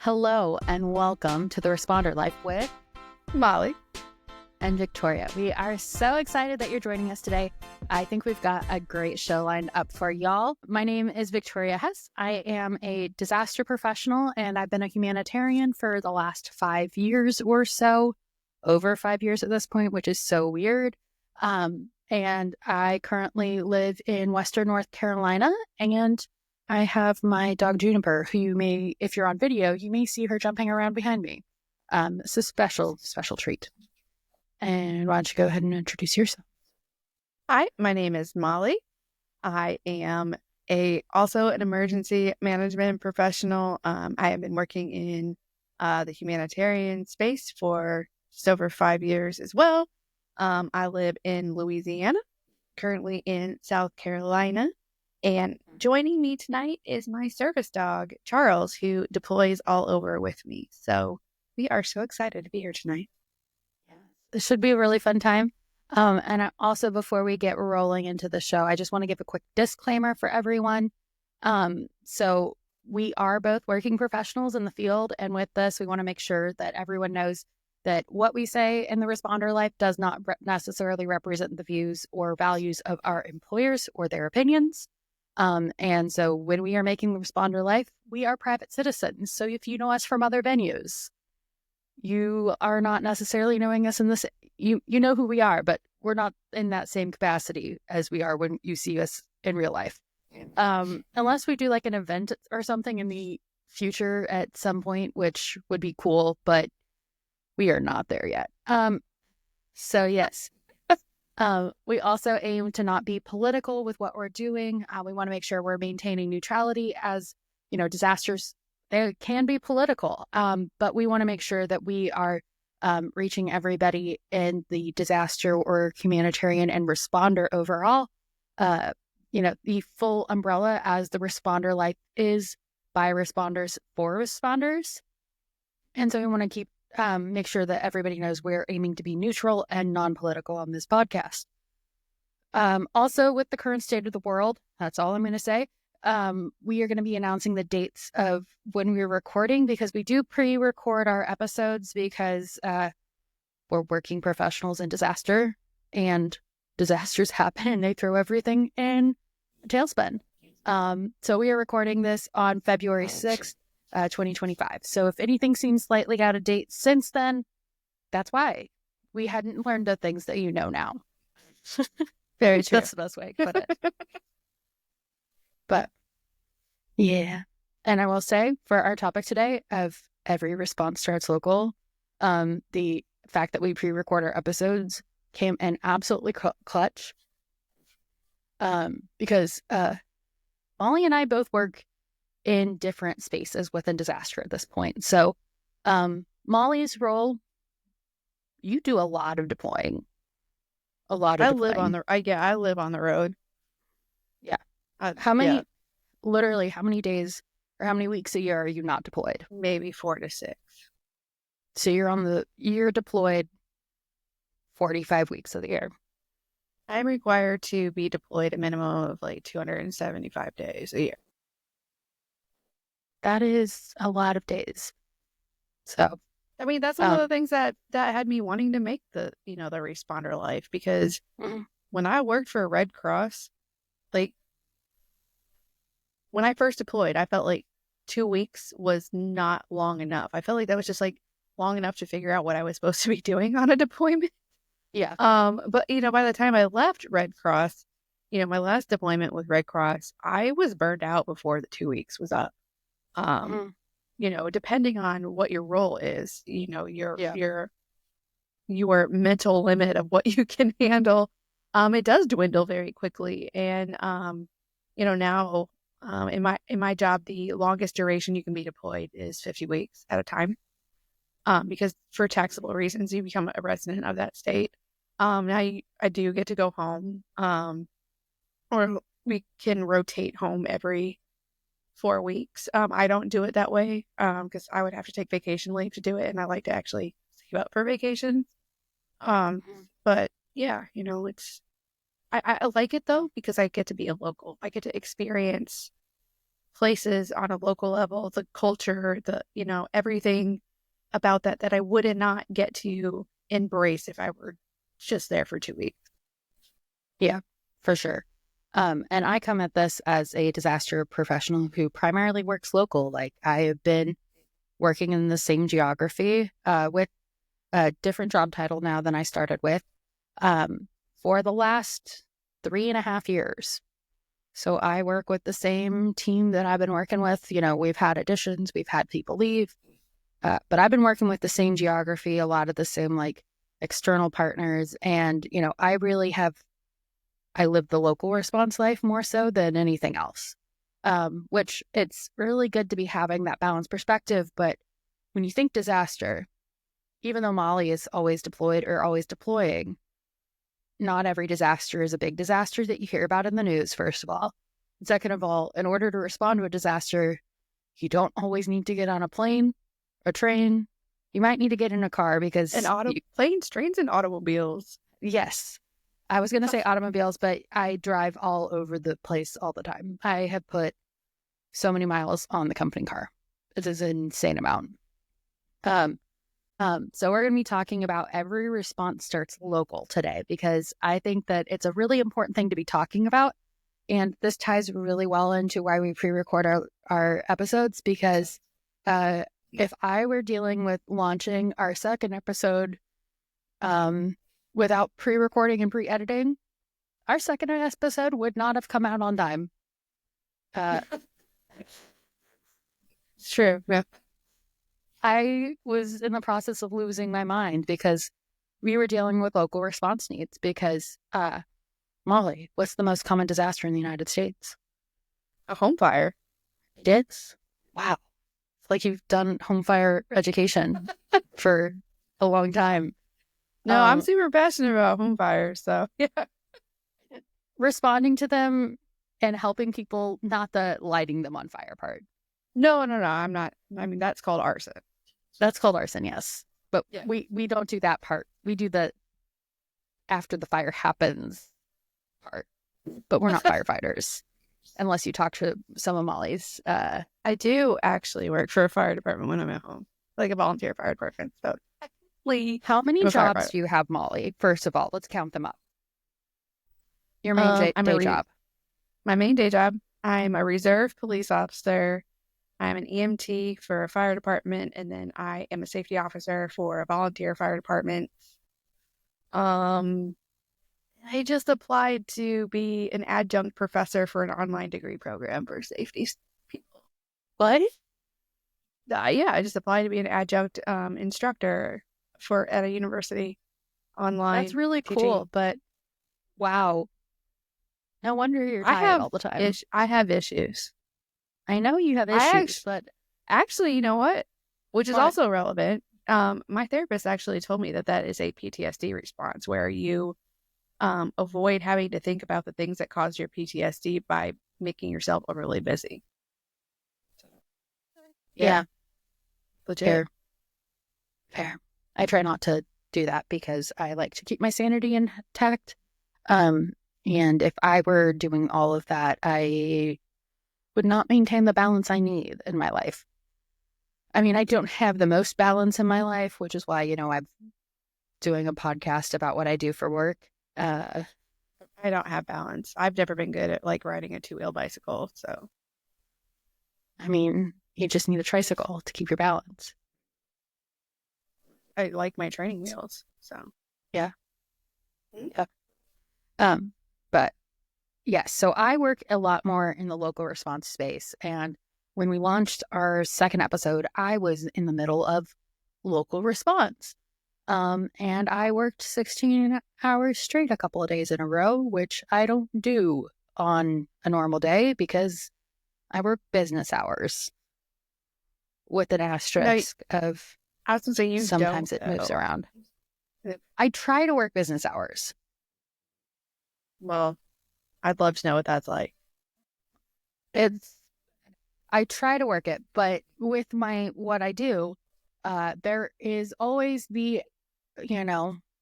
Hello and welcome to the Responder Life with Molly and Victoria. We are so excited that you're joining us today. I think we've got a great show lined up for y'all. My name is Victoria Hess. I am a disaster professional and I've been a humanitarian for the last 5 years or so, over 5 years at this point, which is so weird. And I currently live in Western North Carolina, and I have my dog Juniper, who you may, if you're on video, you may see her jumping around behind me. It's a special treat. And why don't you go ahead and introduce yourself? Hi, my name is Molly. I am also an emergency management professional. I have been working in the humanitarian space for just over 5 years as well. I live in Louisiana, currently in South Carolina, and joining me tonight is my service dog, Charles, who deploys all over with me. So we are so excited to be here tonight. This should be a really fun time. And also, before we get rolling into the show, I just want to give a quick disclaimer for everyone. So we are both working professionals in the field, and with this, we want to make sure that everyone knows that what we say in the Responder Life does not necessarily represent the views or values of our employers or their opinions. And so when we are making the Responder Life, we are private citizens. So if you know us from other venues, you are not necessarily knowing us in this. You know who we are, but we're not in that same capacity as we are when you see us in real life. Unless we do like an event or something in the future at some point, which would be cool, but we are not there yet. So yes. We also aim to not be political with what we're doing. We want to make sure we're maintaining neutrality, as you know, disasters, they can be political, but we want to make sure that we are reaching everybody in the disaster or humanitarian and responder overall. The full umbrella as the Responder Life is by responders for responders. And so we want to keep make sure that everybody knows we're aiming to be neutral and non-political on this podcast. Also, with the current state of the world, that's all I'm going to say. We are going to be announcing the dates of when we're recording, because we do pre-record our episodes because we're working professionals in disaster, and disasters happen and they throw everything in a tailspin. So we are recording this on February 6th. 2025. So if anything seems slightly out of date since then, that's why. We hadn't learned the things that you know now. Very true. That's the best way to put it. But yeah. And I will say, for our topic today of every response starts local, the fact that we pre-record our episodes came in absolutely clutch. Because Molly and I both work in different spaces within disaster at this point. So Molly's role, you do a lot of deploying. I live on the road. Yeah. How many days or how many weeks a year are you not deployed? Maybe 4 to 6. So you're deployed 45 weeks of the year. I'm required to be deployed a minimum of like 275 days a year. That is a lot of days. So, I mean, that's one of the things that had me wanting to make the Responder Life, because when I worked for Red Cross, like when I first deployed, I felt like 2 weeks was not long enough. I felt like that was just like long enough to figure out what I was supposed to be doing on a deployment. Yeah. But by the time I left Red Cross, my last deployment with Red Cross, I was burned out before the 2 weeks was up. Depending on what your role is, your mental limit of what you can handle, it does dwindle very quickly. And, now, in my job, the longest duration you can be deployed is 50 weeks at a time. Because for taxable reasons, you become a resident of that state. Now I do get to go home, or we can rotate home every 4 weeks. I don't do it that way because I would have to take vacation leave to do it, and I like to actually save up for vacation. But yeah, I like it though, because I get to be a local. I get to experience places on a local level, the culture, everything about that I would not get to embrace if I were just there for 2 weeks. Yeah, for sure. And I come at this as a disaster professional who primarily works local. Like, I have been working in the same geography with a different job title now than I started with for the last 3.5 years. So I work with the same team that I've been working with. We've had additions, we've had people leave, but I've been working with the same geography, a lot of the same like external partners. And, I live the local response life more so than anything else, which it's really good to be having that balanced perspective. But when you think disaster, even though Mollie is always deployed or always deploying, not every disaster is a big disaster that you hear about in the news, first of all. And second of all, in order to respond to a disaster, you don't always need to get on a plane, a train. You might need to get in a car because... planes, trains, and automobiles. Yes. I was going to say automobiles, but I drive all over the place all the time. I have put so many miles on the company car. It is an insane amount. So we're going to be talking about every response starts local today, because I think that it's a really important thing to be talking about. And this ties really well into why we pre-record our episodes, because if I were dealing with launching our second episode without pre-recording and pre-editing, our second episode would not have come out on time. It's true. Yeah. I was in the process of losing my mind because we were dealing with local response needs. Because, Mollie, what's the most common disaster in the United States? A home fire. It is? Wow. It's like you've done home fire education for a long time. No, I'm super passionate about home fires, so yeah. Responding to them and helping people, not the lighting them on fire part. No, I'm not. I mean, that's called arson. That's called arson, yes. But yeah, we don't do that part. We do the after the fire happens part. But we're not firefighters, unless you talk to some of Mollie's. I do actually work for a fire department when I'm at home, like a volunteer fire department. So, how many jobs do you have, Mollie? First of all, let's count them up. Your main day job. My main day job. I'm a reserve police officer. I'm an EMT for a fire department, and then I am a safety officer for a volunteer fire department. I just applied to be an adjunct professor for an online degree program for safety people. What? Yeah, I just applied to be an adjunct instructor at a university online. That's really teaching. Cool, but wow. No wonder you're tired all the time. I have issues. I know you have issues, but... Actually, you know what? Which is also relevant. My therapist actually told me that is a PTSD response, where you avoid having to think about the things that cause your PTSD by making yourself overly busy. Yeah. Legit. Fair. I try not to do that because I like to keep my sanity intact. And if I were doing all of that, I would not maintain the balance I need in my life. I mean, I don't have the most balance in my life, which is why, I'm doing a podcast about what I do for work. I don't have balance. I've never been good at like riding a 2-wheel bicycle. So, I mean, you just need a tricycle to keep your balance. I like my training wheels. So, yeah. Yeah. But yes, so I work a lot more in the local response space. And when we launched our second episode, I was in the middle of local response. And I worked 16 hours straight a couple of days in a row, which I don't do on a normal day because I work business hours with an asterisk of I was going to say sometimes it moves around. I try to work business hours. Well, I'd love to know what that's like. I try to work it, but with what I do, there is always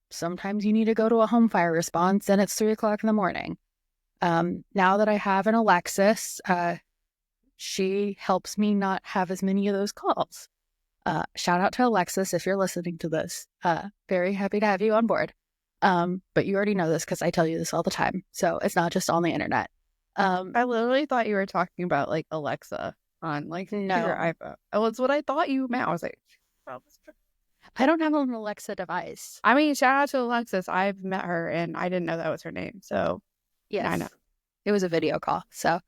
sometimes you need to go to a home fire response and it's 3:00 in the morning. Now that I have an Alexis, she helps me not have as many of those calls. Shout out to Alexis if you're listening to this. Very happy to have you on board. But you already know this because I tell you this all the time. So it's not just on the internet. I literally thought you were talking about like Alexa on like your iPhone. Oh, it's what I thought you meant. I was like, oh, I don't have an Alexa device. I mean, shout out to Alexis. I've met her and I didn't know that was her name. So yes, I know. It was a video call. So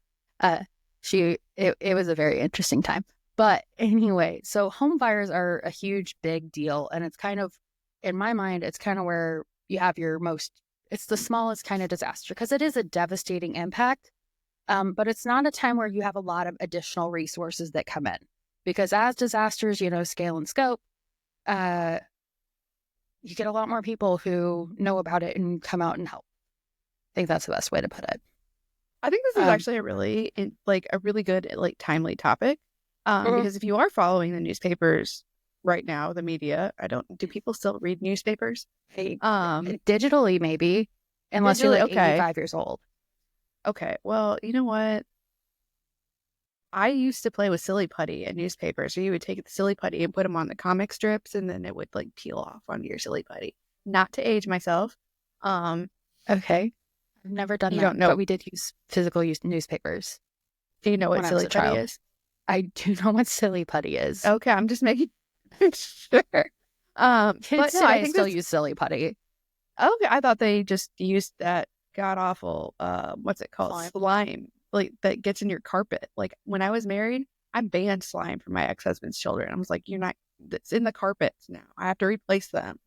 it was a very interesting time. But anyway, so home fires are a huge, big deal. And it's kind of, in my mind, it's kind of where you have your it's the smallest kind of disaster because it is a devastating impact. But it's not a time where you have a lot of additional resources that come in. Because as disasters, scale and scope, you get a lot more people who know about it and come out and help. I think that's the best way to put it. I think this is actually a really good, timely topic. Because if you are following the newspapers right now, the media, do people still read newspapers? Digitally, maybe, unless you're 85 years old. Okay, well, you know what? I used to play with silly putty in newspapers. So you would take the silly putty and put them on the comic strips, and then it would peel off onto your silly putty. Not to age myself. Okay, I've never done that. Don't know, but we did use physical newspapers. Do you know what silly putty is? I do know what silly putty is. Okay, I'm just making sure. Kids today still use silly putty. Okay, I thought they just used that god awful what's it called, slime that gets in your carpet. Like when I was married, I banned slime from my ex-husband's children. I was like, you're not, it's in the carpets now, I have to replace them.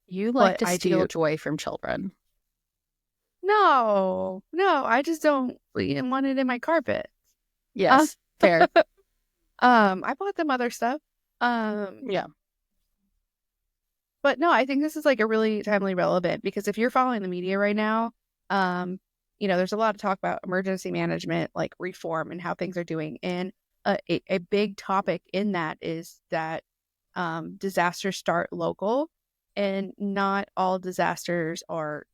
You like to steal joy from children. No, I just don't want it in my carpet. Yes, fair. I bought them other stuff. Yeah. But no, I think this is a really timely relevant because if you're following the media right now, there's a lot of talk about emergency management, reform and how things are doing. And a big topic in that is that disasters start local and not all disasters are,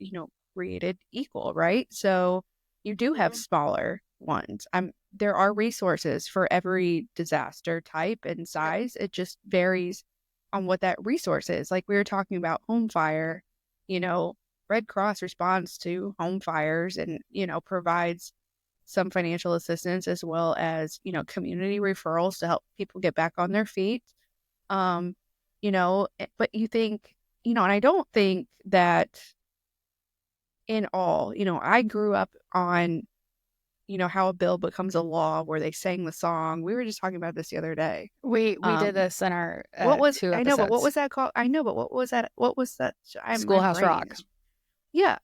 created equal, right? So you do have smaller ones. There are resources for every disaster type and size. It just varies on what that resource is. Like we were talking about home fire, Red Cross responds to home fires and, provides some financial assistance as well as, community referrals to help people get back on their feet. But you think, and I don't think that in all, I grew up on, how a bill becomes a law where they sang the song. We were just talking about this the other day. We did this in our 2 episodes. I know, but what was that called? I know, but what was that? Schoolhouse Rock. Yeah.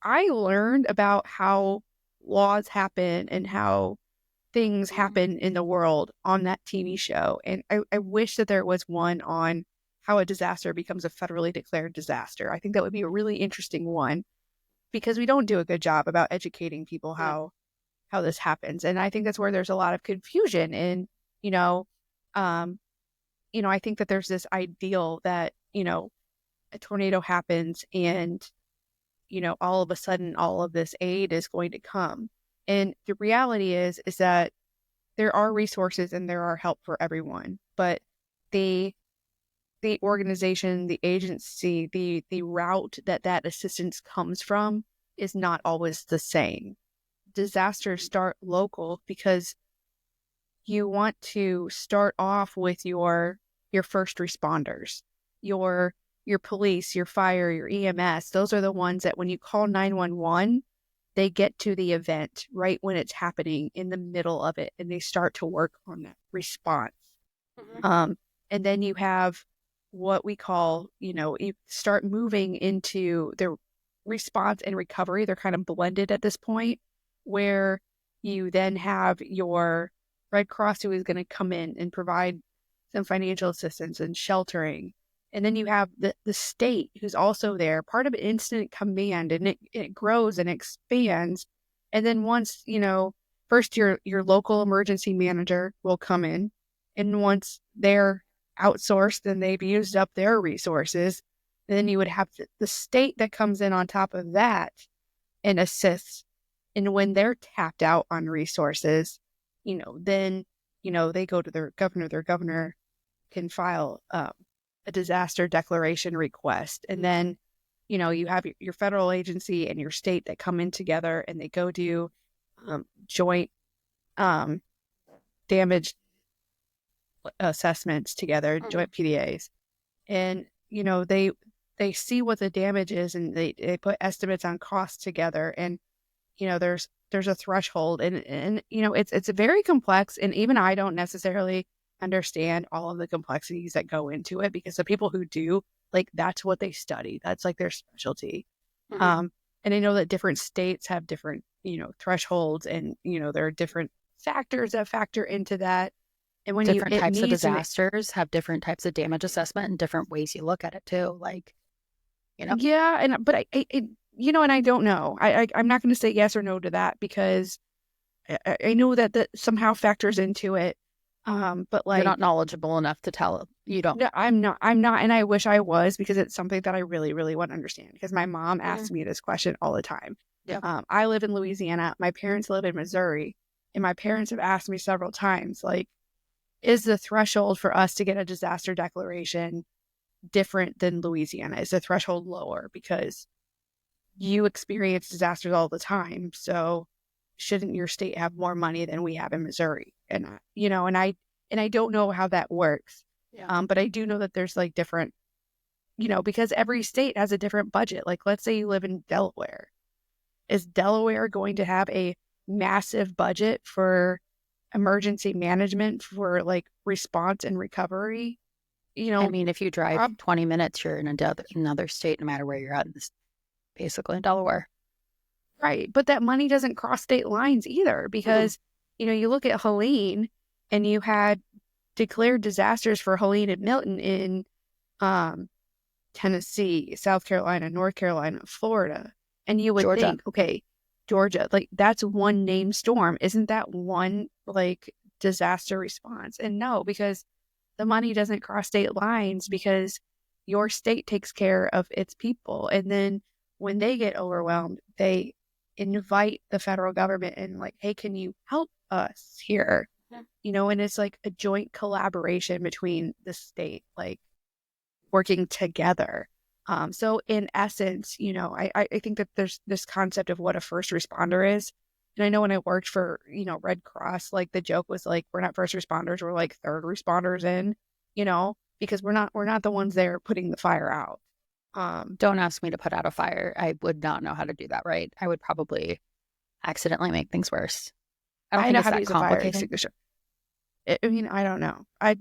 I learned about how laws happen and how things happen in the world on that TV show. And I wish that there was one on how a disaster becomes a federally declared disaster. I think that would be a really interesting one because we don't do a good job about educating people how this happens. And I think that's where there's a lot of confusion. And, I think that there's this ideal that, a tornado happens and, all of a sudden all of this aid is going to come. And the reality is that there are resources and there are help for everyone, but the organization, the agency, the route that assistance comes from is not always the same. Disasters start local because you want to start off with your first responders, your police, your fire, your EMS. Those are the ones that when you call 911, they get to the event right when it's happening in the middle of it, and they start to work on that response. And then you have what we call, you start moving into the response and recovery. They're kind of blended at this point, where you then have your Red Cross who is going to come in and provide some financial assistance and sheltering. And then you have the state who's also there, part of incident command, and it grows and expands. And then once, first your local emergency manager will come in, and once they're outsourced and they've used up their resources, then you would have the state that comes in on top of that and assists. And when they're tapped out on resources, then, they go to their governor. Their governor can file a disaster declaration request. And then, you have your federal agency and your state that come in together and they go do joint damage assessments together, joint PDAs. And, they see what the damage is and they put estimates on costs together. And, there's a threshold and it's very complex. And even I don't necessarily understand all of the complexities that go into it, because the people who do, like, that's what they study. That's like their specialty. And I know that different states have different, thresholds, and, there are different factors that factor into that. And when different types of needs to disasters have different types of damage assessment and different ways you look at it too. Like, Yeah, but and I don't know. I'm not going to say yes or no to that, because I know that somehow factors into it. But you're not knowledgeable enough to tell. You don't. No, I'm not, and I wish I was, because it's something that I really, really want to understand, because my mom asks me this question all the time. Yeah. I live in Louisiana. My parents live in Missouri, and my parents have asked me several times, like, is the threshold for us to get a disaster declaration different than Louisiana? Is the threshold lower because you experience disasters all the time? So shouldn't your state have more money than we have in Missouri? And I don't know how that works. Yeah. But I do know that there's like different, because every state has a different budget. Like, let's say you live in Delaware. Is Delaware going to have a massive budget for emergency management, for like response and recovery? I mean, if you drive 20 minutes, you're in another state, no matter where you're at, basically in Delaware. Right. But that money doesn't cross state lines either, because, you look at Helene, and you had declared disasters for Helene and Milton in Tennessee, South Carolina, North Carolina, Florida. And you would Georgia. think, okay, Georgia, like, that's one named storm. Isn't that one, like, disaster response? And no, because the money doesn't cross state lines, because your state takes care of its people. And then when they get overwhelmed, they invite the federal government and, like, hey, can you help us here? And it's like a joint collaboration between the state, like, working together. So in essence, I think that there's this concept of what a first responder is. And I know when I worked for, Red Cross, like, the joke was like, we're not first responders, we're like third responders in, because we're not the ones there putting the fire out. Don't ask me to put out a fire. I would not know how to do that right. I would probably accidentally make things worse. I don't think know it's how to that use a fire complicated. extinguisher. I mean, I don't know. I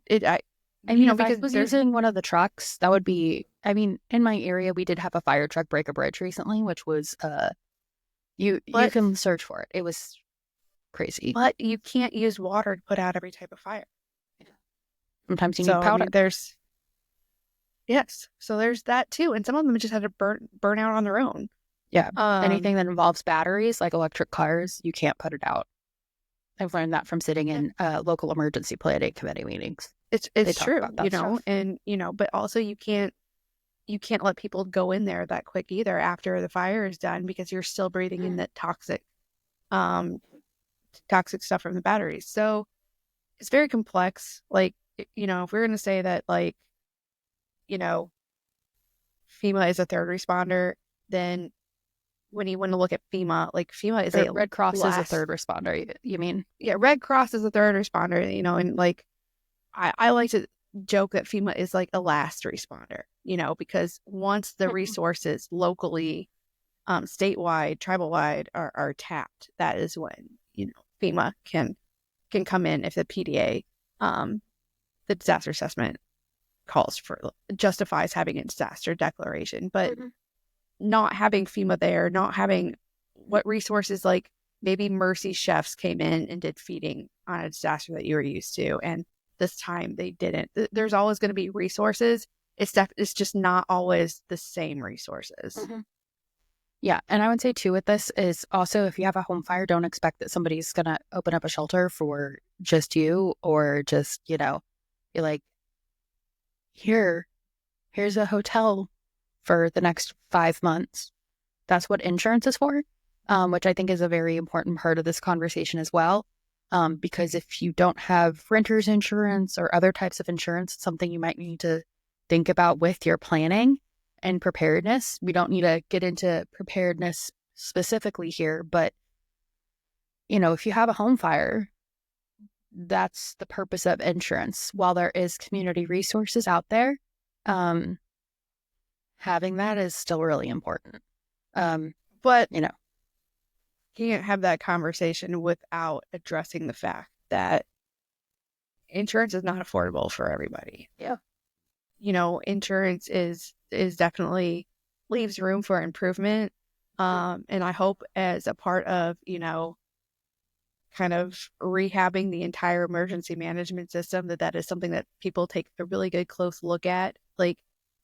mean, if I was using one of the trucks, that would be, I mean, in my area, we did have a fire truck break a bridge recently, which was, you can search for it. It was crazy. But you can't use water to put out every type of fire. Sometimes you need powder. Yes. So there's that too. And some of them just had to burn out on their own. Yeah. Anything that involves batteries, like electric cars, you can't put it out. I've learned that from sitting in local emergency planning committee meetings. It's true, stuff. And, but also you can't let people go in there that quick either after the fire is done, because you're still breathing in the toxic stuff from the batteries. So it's very complex. Like, if we're going to say that, like, FEMA is a third responder, then when you want to look at FEMA, like, FEMA is Red Cross is a third responder, you mean? Yeah, Red Cross is a third responder, and, like, I like to joke that FEMA is like a last responder, because once the resources locally, statewide, tribal-wide are tapped, that is when, FEMA can come in if the PDA, the disaster assessment justifies having a disaster declaration. But not having FEMA there, not having what resources, like maybe Mercy chefs came in and did feeding on a disaster that you were used to, and this time they didn't. There's always going to be resources. It's just not always the same resources. Yeah. And I would say too with this is also, if you have a home fire, don't expect that somebody's going to open up a shelter for just you, or just, you're like, here's a hotel for the next 5 months. That's what insurance is for. which I think is a very important part of this conversation as well. Because if you don't have renter's insurance or other types of insurance, it's something you might need to think about with your planning and preparedness. We don't need to get into preparedness specifically here, but if you have a home fire, that's the purpose of insurance. While there is community resources out there, having that is still really important. But can't have that conversation without addressing the fact that insurance is not affordable for everybody. Yeah. Insurance is definitely leaves room for improvement. And I hope as a part of, kind of rehabbing the entire emergency management system, that is something that people take a really good close look at. Like,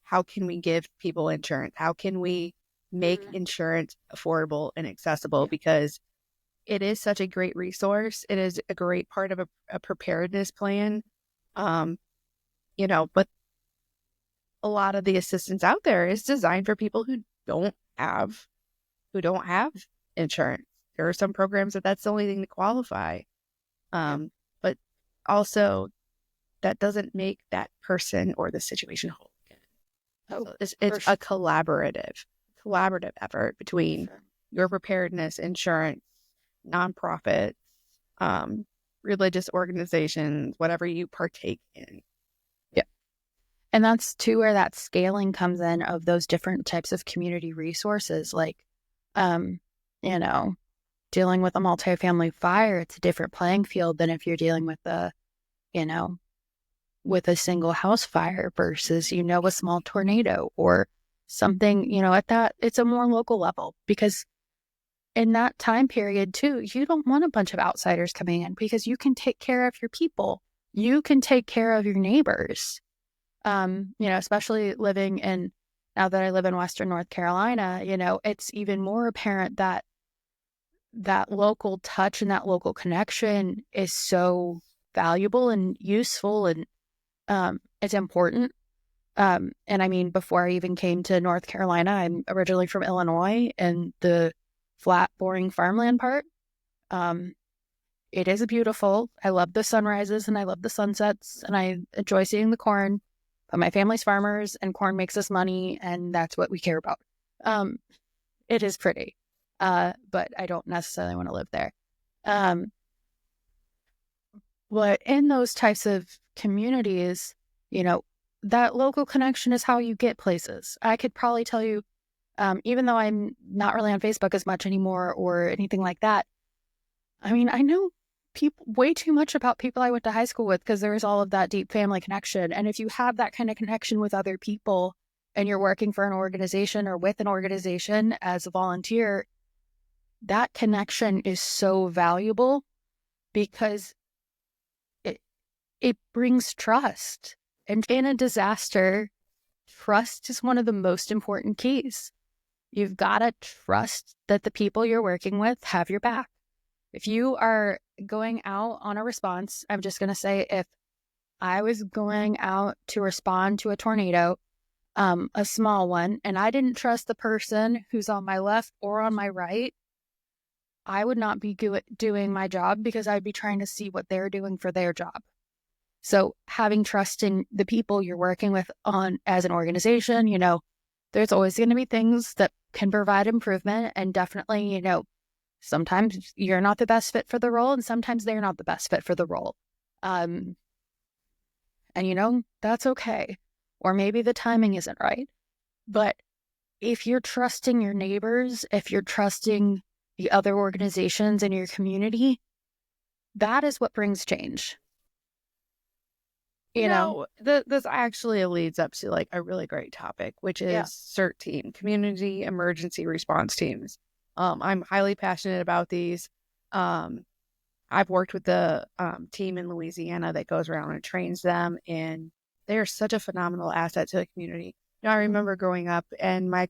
how can we give people insurance? How can we make insurance affordable and accessible? Because it is such a great resource. It is a great part of a preparedness plan. But a lot of the assistance out there is designed for people who don't have insurance. There are some programs that's the only thing to qualify. But also that doesn't make that person or the situation whole again. So it's a collaborative effort between your preparedness, insurance, nonprofits, religious organizations, whatever you partake in. Yeah. And that's too where that scaling comes in of those different types of community resources. Like, dealing with a multifamily fire, it's a different playing field than if you're dealing with a single house fire versus, a small tornado or something, it's a more local level, because in that time period too, you don't want a bunch of outsiders coming in, because you can take care of your people. You can take care of your neighbors. Especially now that I live in Western North Carolina, it's even more apparent that local touch and that local connection is so valuable and useful, and it's important. And I mean, before I even came to North Carolina, I'm originally from Illinois, and the flat, boring farmland part, it is beautiful. I love the sunrises and I love the sunsets, and I enjoy seeing the corn. But my family's farmers, and corn makes us money, and that's what we care about. It is pretty. But I don't necessarily want to live there. But in those types of communities, that local connection is how you get places. I could probably tell you, even though I'm not really on Facebook as much anymore or anything like that, I mean, I know way too much about people I went to high school with, because there is all of that deep family connection. And if you have that kind of connection with other people and you're working for an organization or with an organization as a volunteer, that connection is so valuable, because it brings trust. And in a disaster, trust is one of the most important keys. You've got to trust that the people you're working with have your back. If you are going out on a response, I'm just going to say, if I was going out to respond to a tornado, a small one, and I didn't trust the person who's on my left or on my right, I would not be doing my job, because I'd be trying to see what they're doing for their job. So having trust in the people you're working with as an organization, there's always going to be things that can provide improvement. And definitely, sometimes you're not the best fit for the role, and sometimes they're not the best fit for the role. And that's okay. Or maybe the timing isn't right. But if you're trusting your neighbors, if you're trusting the other organizations in your community, that is what brings change. This actually leads up to like a really great topic, which is CERT team, community emergency response teams. I'm highly passionate about these. I've worked with the team in Louisiana that goes around and trains them, and they are such a phenomenal asset to the community. I remember growing up in my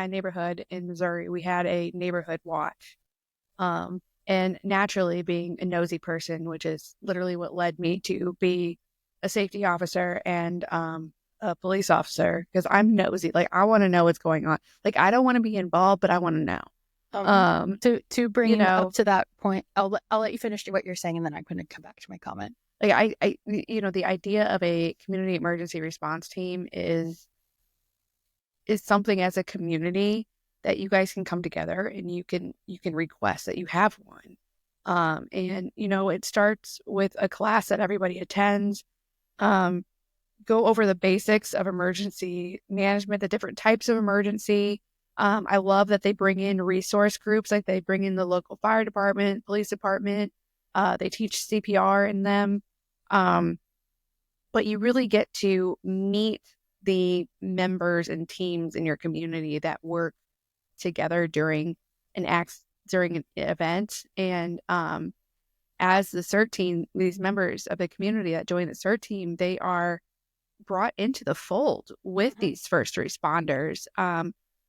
neighborhood in Missouri, we had a neighborhood watch. And naturally, being a nosy person, which is literally what led me to be a safety officer and a police officer, because I'm nosy. Like, I want to know what's going on. Like, I don't want to be involved, but I want to know. To You bring up know, to that point, I'll let you finish what you're saying, and then I'm going to come back to my comment. like the idea of a community emergency response team is something as a community that you guys can come together and you can request that you have one. And it starts with a class that everybody attends. Um, go over the basics of emergency management, the different types of emergency. I love that they bring in resource groups, like they bring in the local fire department, police department. They teach CPR in them. Um, but you really get to meet the members and teams in your community that work together during an event. And as the CERT team, these members of the community that join the CERT team, they are brought into the fold with these first responders.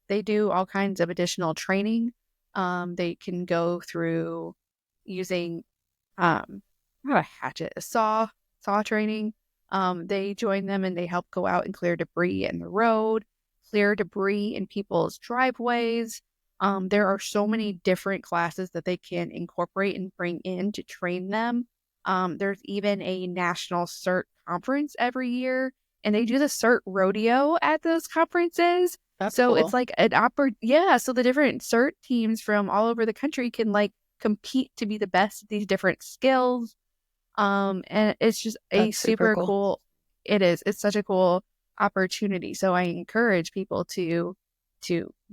They do all kinds of additional training. They can go through using not a hatchet, a saw training. They join them and they help go out and clear debris in the road, clear debris in people's driveways. There are so many different classes that they can incorporate and bring in to train them. There's even a national CERT conference every year, and they do the CERT rodeo at those conferences. That's So cool. it's like so the different CERT teams from all over the country can like compete to be the best at these different skills. And it's just a That's super super cool. cool, it is. It's such a cool opportunity. So I encourage people to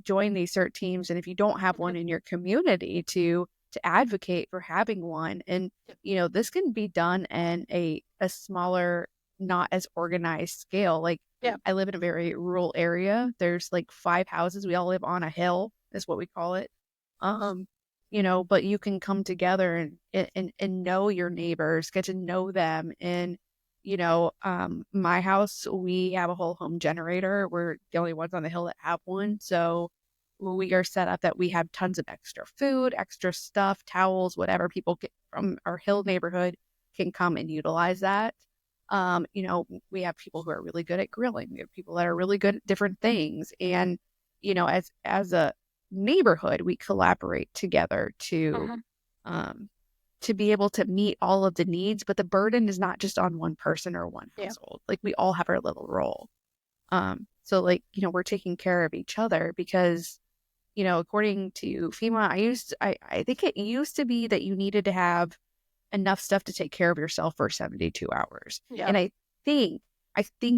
join these CERT teams. And if you don't have one in your community, to advocate for having one. And, this can be done in a smaller, not as organized scale. Like Yeah. I live in a very rural area. There's like 5 houses. We all live on a hill, is what we call it. Um, but you can come together and know your neighbors, get to know them. And, my house, we have a whole home generator. We're the only ones on the hill that have one. So we are set up that we have tons of extra food, extra stuff, towels, whatever people get from our hill neighborhood can come and utilize that. We have people who are really good at grilling. We have people that are really good at different things. And, as a neighborhood, we collaborate together to be able to meet all of the needs, but the burden is not just on one person or one household. Like we all have our little role. So like, we're taking care of each other because, according to FEMA, I think it used to be that you needed to have enough stuff to take care of yourself for 72 hours. Yeah. And I think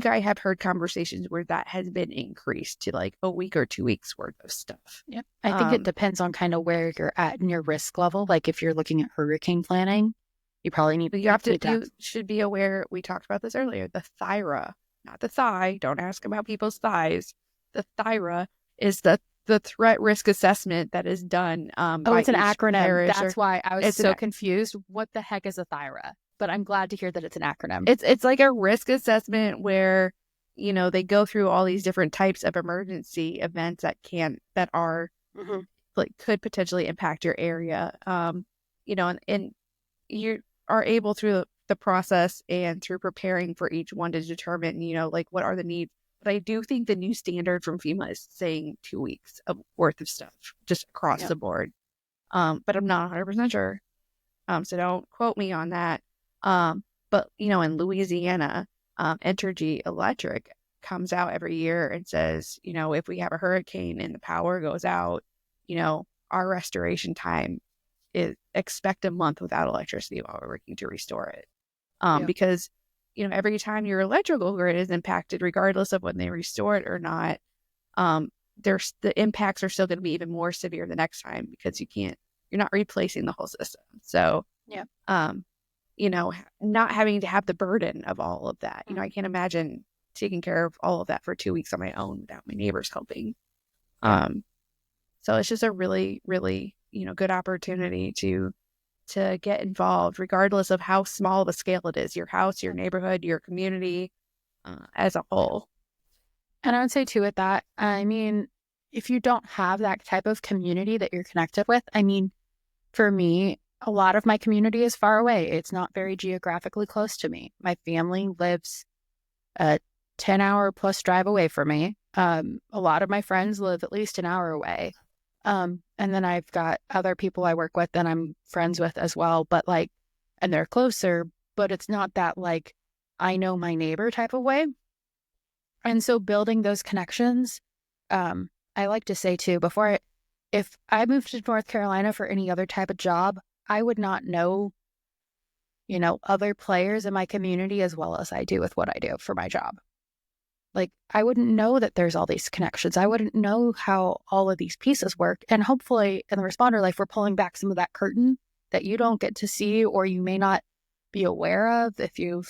I have heard conversations where that has been increased to like a week or 2 weeks worth of stuff. Yeah. I think it depends on kind of where you're at in your risk level. Like if you're looking at hurricane planning, you probably need you should be aware, we talked about this earlier, the thyra, not the thigh. Don't ask about people's thighs. The thyra is the threat risk assessment that is done by it's an each acronym. parish. That's why I was so confused. What the heck is a thyra? But I'm glad to hear that it's an acronym. It's like a risk assessment where, they go through all these different types of emergency events that are like could potentially impact your area. And you are able through the process and through preparing for each one to determine, like what are the needs. But I do think the new standard from FEMA is saying 2 weeks of worth of stuff just across the board. But I'm not 100% sure. So don't quote me on that. But in Louisiana, Entergy Electric comes out every year and says, if we have a hurricane and the power goes out, our restoration time is expect a month without electricity while we're working to restore it. Because, every time your electrical grid is impacted, regardless of when they restore it or not, the impacts are still going to be even more severe the next time because you're not replacing the whole system. So, not having to have the burden of all of that. I can't imagine taking care of all of that for 2 weeks on my own without my neighbors helping. So it's just a really, really, good opportunity to get involved, regardless of how small of a scale it is, your house, your neighborhood, your community, as a whole. And I would say too with that, I mean, if you don't have that type of community that you're connected with, I mean, for me, a lot of my community is far away. It's not very geographically close to me. My family lives a 10-hour plus drive away from me. A lot of my friends live at least an hour away. And then I've got other people I work with that I'm friends with as well, but like, and they're closer, but it's not that like I know my neighbor type of way. And so building those connections, I like to say too, if I moved to North Carolina for any other type of job, I would not know, other players in my community as well as I do with what I do for my job. Like, I wouldn't know that there's all these connections. I wouldn't know how all of these pieces work. And hopefully in the responder life, we're pulling back some of that curtain that you don't get to see or you may not be aware of if you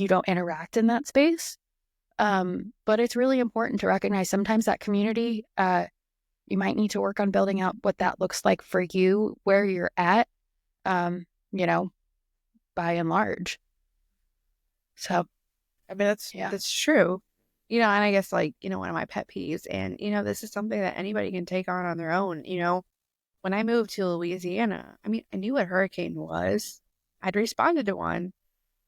don't interact in that space. But it's really important to recognize sometimes that community, you might need to work on building out what that looks like for you, where you're at, um, you know, by and large. So, I mean, that's true. And I guess like, one of my pet peeves, and, this is something that anybody can take on their own. When I moved to Louisiana, I mean, I knew what hurricane was. I'd responded to one.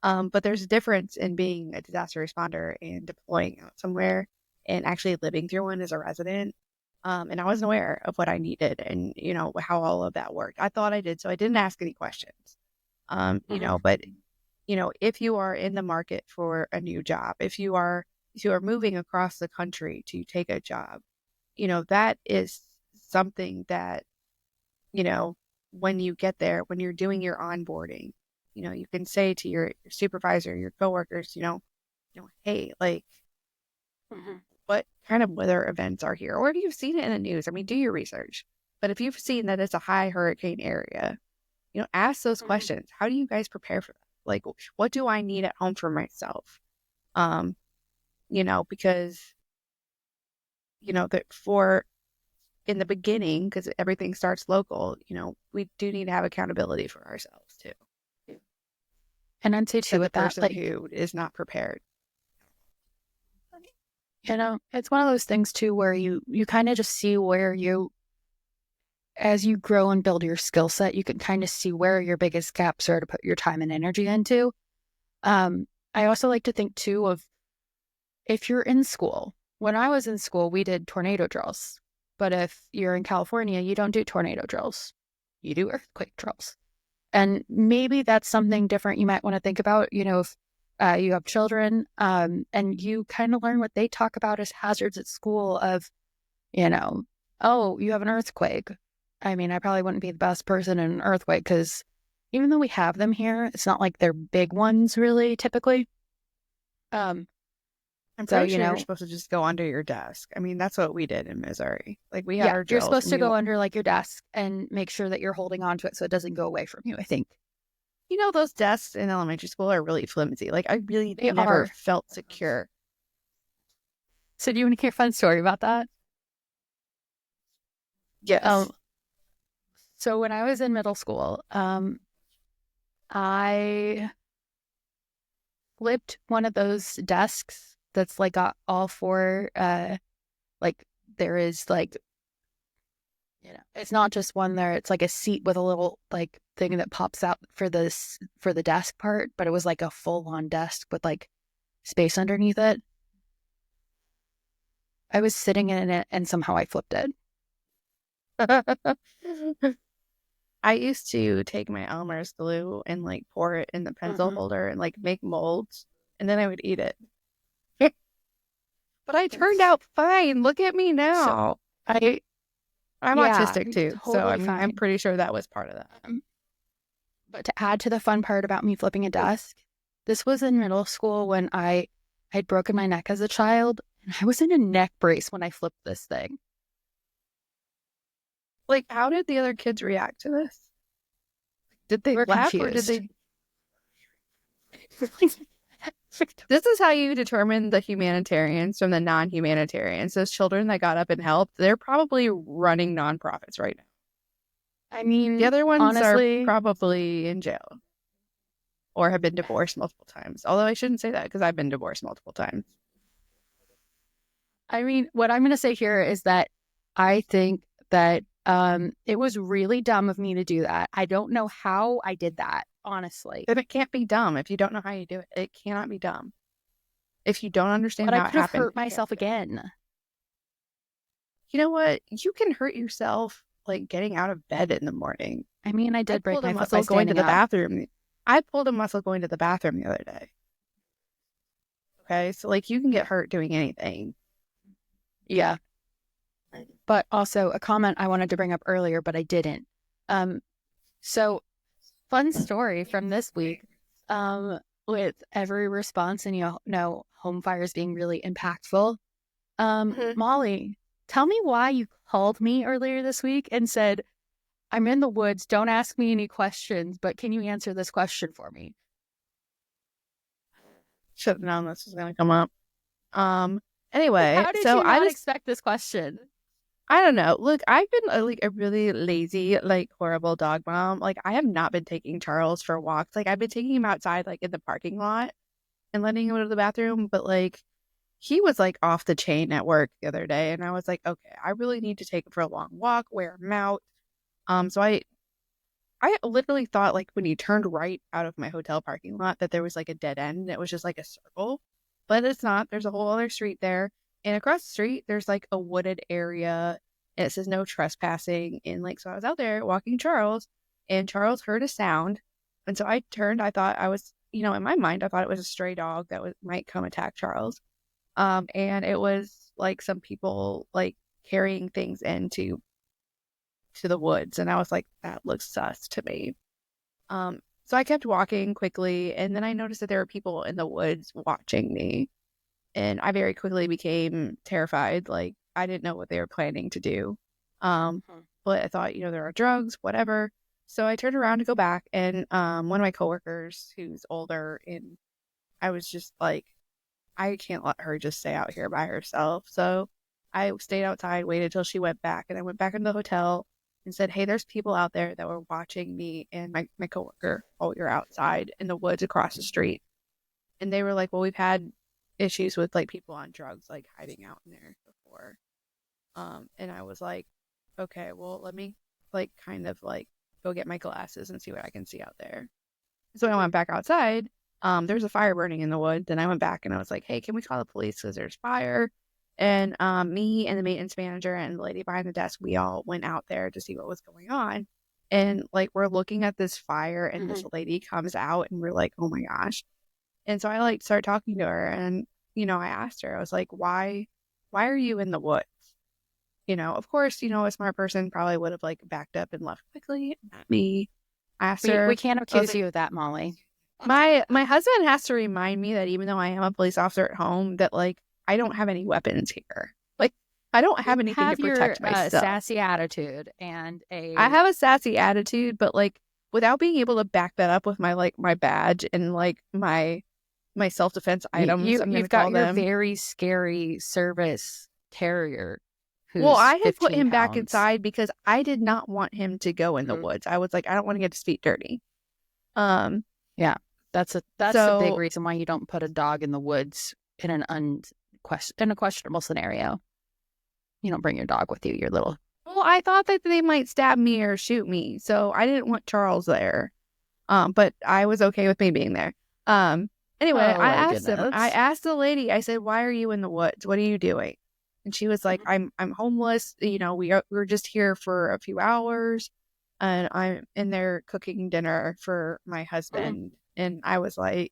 But there's a difference in being a disaster responder and deploying out somewhere and actually living through one as a resident. And I wasn't aware of what I needed and, how all of that worked. I thought I did, so I didn't ask any questions. But if you are in the market for a new job, if you are moving across the country to take a job, that is something that, when you get there, when you're doing your onboarding, you can say to your supervisor, your coworkers, hey, like, what kind of weather events are here? Or if you've seen it in the news, I mean, do your research. But if you've seen that it's a high hurricane area, ask those questions. How do you guys prepare for that? Like, what do I need at home for myself? Because, that for in the beginning, because everything starts local, we do need to have accountability for ourselves too. And I'd say too with that, like, who is not prepared. It's one of those things too where you kind of just see as you grow and build your skill set, you can kind of see where your biggest gaps are to put your time and energy into. I also like to think too of if you're in school. When I was in school, we did tornado drills. But if you're in California, you don't do tornado drills. You do earthquake drills. And maybe that's something different you might want to think about, if you have children and you kind of learn what they talk about as hazards at school of, oh, you have an earthquake. I mean, I probably wouldn't be the best person in an earthquake because even though we have them here, it's not like they're big ones really typically. I'm pretty sure you're supposed to just go under your desk. I mean, that's what we did in Missouri. Like we had our drills. You're supposed to go under like your desk and make sure that you're holding on to it so it doesn't go away from you, I think. Those desks in elementary school are really flimsy. Like I really never felt secure. So do you want to hear a fun story about that? Yes. So when I was in middle school, I flipped one of those desks that's like got all four, like there is like, it's not just one there. It's like a seat with a little like thing that pops out for the desk part, but it was like a full on desk with like space underneath it. I was sitting in it and somehow I flipped it. I used to take my Elmer's glue and like pour it in the pencil holder and like make molds, and then I would eat it. But I turned out fine. Look at me now. So, I'm autistic too, totally so I'm pretty sure that was part of that. But to add to the fun part about me flipping a desk, this was in middle school when I had broken my neck as a child, and I was in a neck brace when I flipped this thing. Like, how did the other kids react to this? Did they laugh confused. Or did they? This is how you determine the humanitarians from the non-humanitarians. Those children that got up and helped, they're probably running nonprofits right now. I mean, the other ones honestly, are probably in jail or have been divorced multiple times. Although I shouldn't say that because I've been divorced multiple times. I mean, what I'm going to say here is that I think that it was really dumb of me to do that. I don't know how I did that, honestly. Then it can't be dumb if you don't know how you do it. It cannot be dumb. If you don't understand how it happened. But I could have hurt myself again. you know what? You can hurt yourself like getting out of bed in the morning. I mean, I I did break pulled a my foot by muscle going to standing the up. bathroom. I pulled a muscle going to the bathroom the other day. Okay. So like you can get hurt doing anything. Yeah. But also a comment I wanted to bring up earlier, but I didn't. Um, so fun story from this week. With every response and home fires being really impactful. Mhm. Mollie, tell me why you called me earlier this week and said, I'm in the woods, don't ask me any questions, but can you answer this question for me? Should have known this was gonna come up. Anyway, How did so you not expect this question? I don't know. Look, I've been like a really lazy, like horrible dog mom. Like I have not been taking Charles for walks. Like I've been taking him outside, like in the parking lot and letting him go to the bathroom. But like he was like off the chain at work the other day, and I was like, okay, I really need to take him for a long walk, wear him out. So I literally thought like when you turned right out of my hotel parking lot that there was like a dead end. And it was just like a circle, but it's not. There's a whole other street there, and across the street there's like a wooded area, and it says no trespassing. And like so, I was out there walking Charles, and Charles heard a sound, and so I turned. I thought I was, in my mind, I thought it was a stray dog that might come attack Charles. And it was like some people like carrying things into the woods, and I was like, that looks sus to me. So I kept walking quickly, and then I noticed that there were people in the woods watching me, and I very quickly became terrified. Like I didn't know what they were planning to do. Um, Mhm. but I thought, there are drugs, whatever. So I turned around to go back, and one of my coworkers who's older, and I was just like, I can't let her just stay out here by herself. So I stayed outside, waited till she went back, and I went back into the hotel and said, hey, there's people out there that were watching me and my coworker while we were outside in the woods across the street. And they were like, well, we've had issues with like people on drugs like hiding out in there before. And I was like, okay, well, let me like kind of like go get my glasses and see what I can see out there. So I went back outside. There's a fire burning in the woods, and I went back and I was like, hey, can we call the police because there's fire? And me and the maintenance manager and the lady behind the desk, we all went out there to see what was going on. And like we're looking at this fire, and this Mhm. lady comes out, and we're like, oh my gosh. And so I like start talking to her, and I asked her, I was like, why are you in the woods? Of course, a smart person probably would have like backed up and left quickly. Not me. I asked We her, can't I was accuse like, you of that, Mollie. my husband has to remind me that even though I am a police officer at home, that like I don't have any weapons here. Like I don't You have anything to have your protect myself. sassy attitude and I a have a sassy attitude, but like without being able to back that up with my badge and like my self defense items, I'm gonna you've got call your them. very scary service terrier Well, who's I had put 15 him back pounds. inside because I did not want him to go in the Mhm. woods. I was like, I don't want to get his feet dirty. Um, Yeah, that's a big so reason why you don't put a dog in the woods in in a questionable scenario. You don't bring your dog with you, your little. well, I thought that they might stab me or shoot me, so I didn't want Charles there. But I was okay with me being there. Um, anyway, Oh I my asked him. I goodness. asked the lady. I said, "Why are you in the woods? What are you doing?" And she was like, Mhm. I'm homeless. We're just here for a few hours, and I'm in there cooking dinner for my Mhm. husband." And I was like,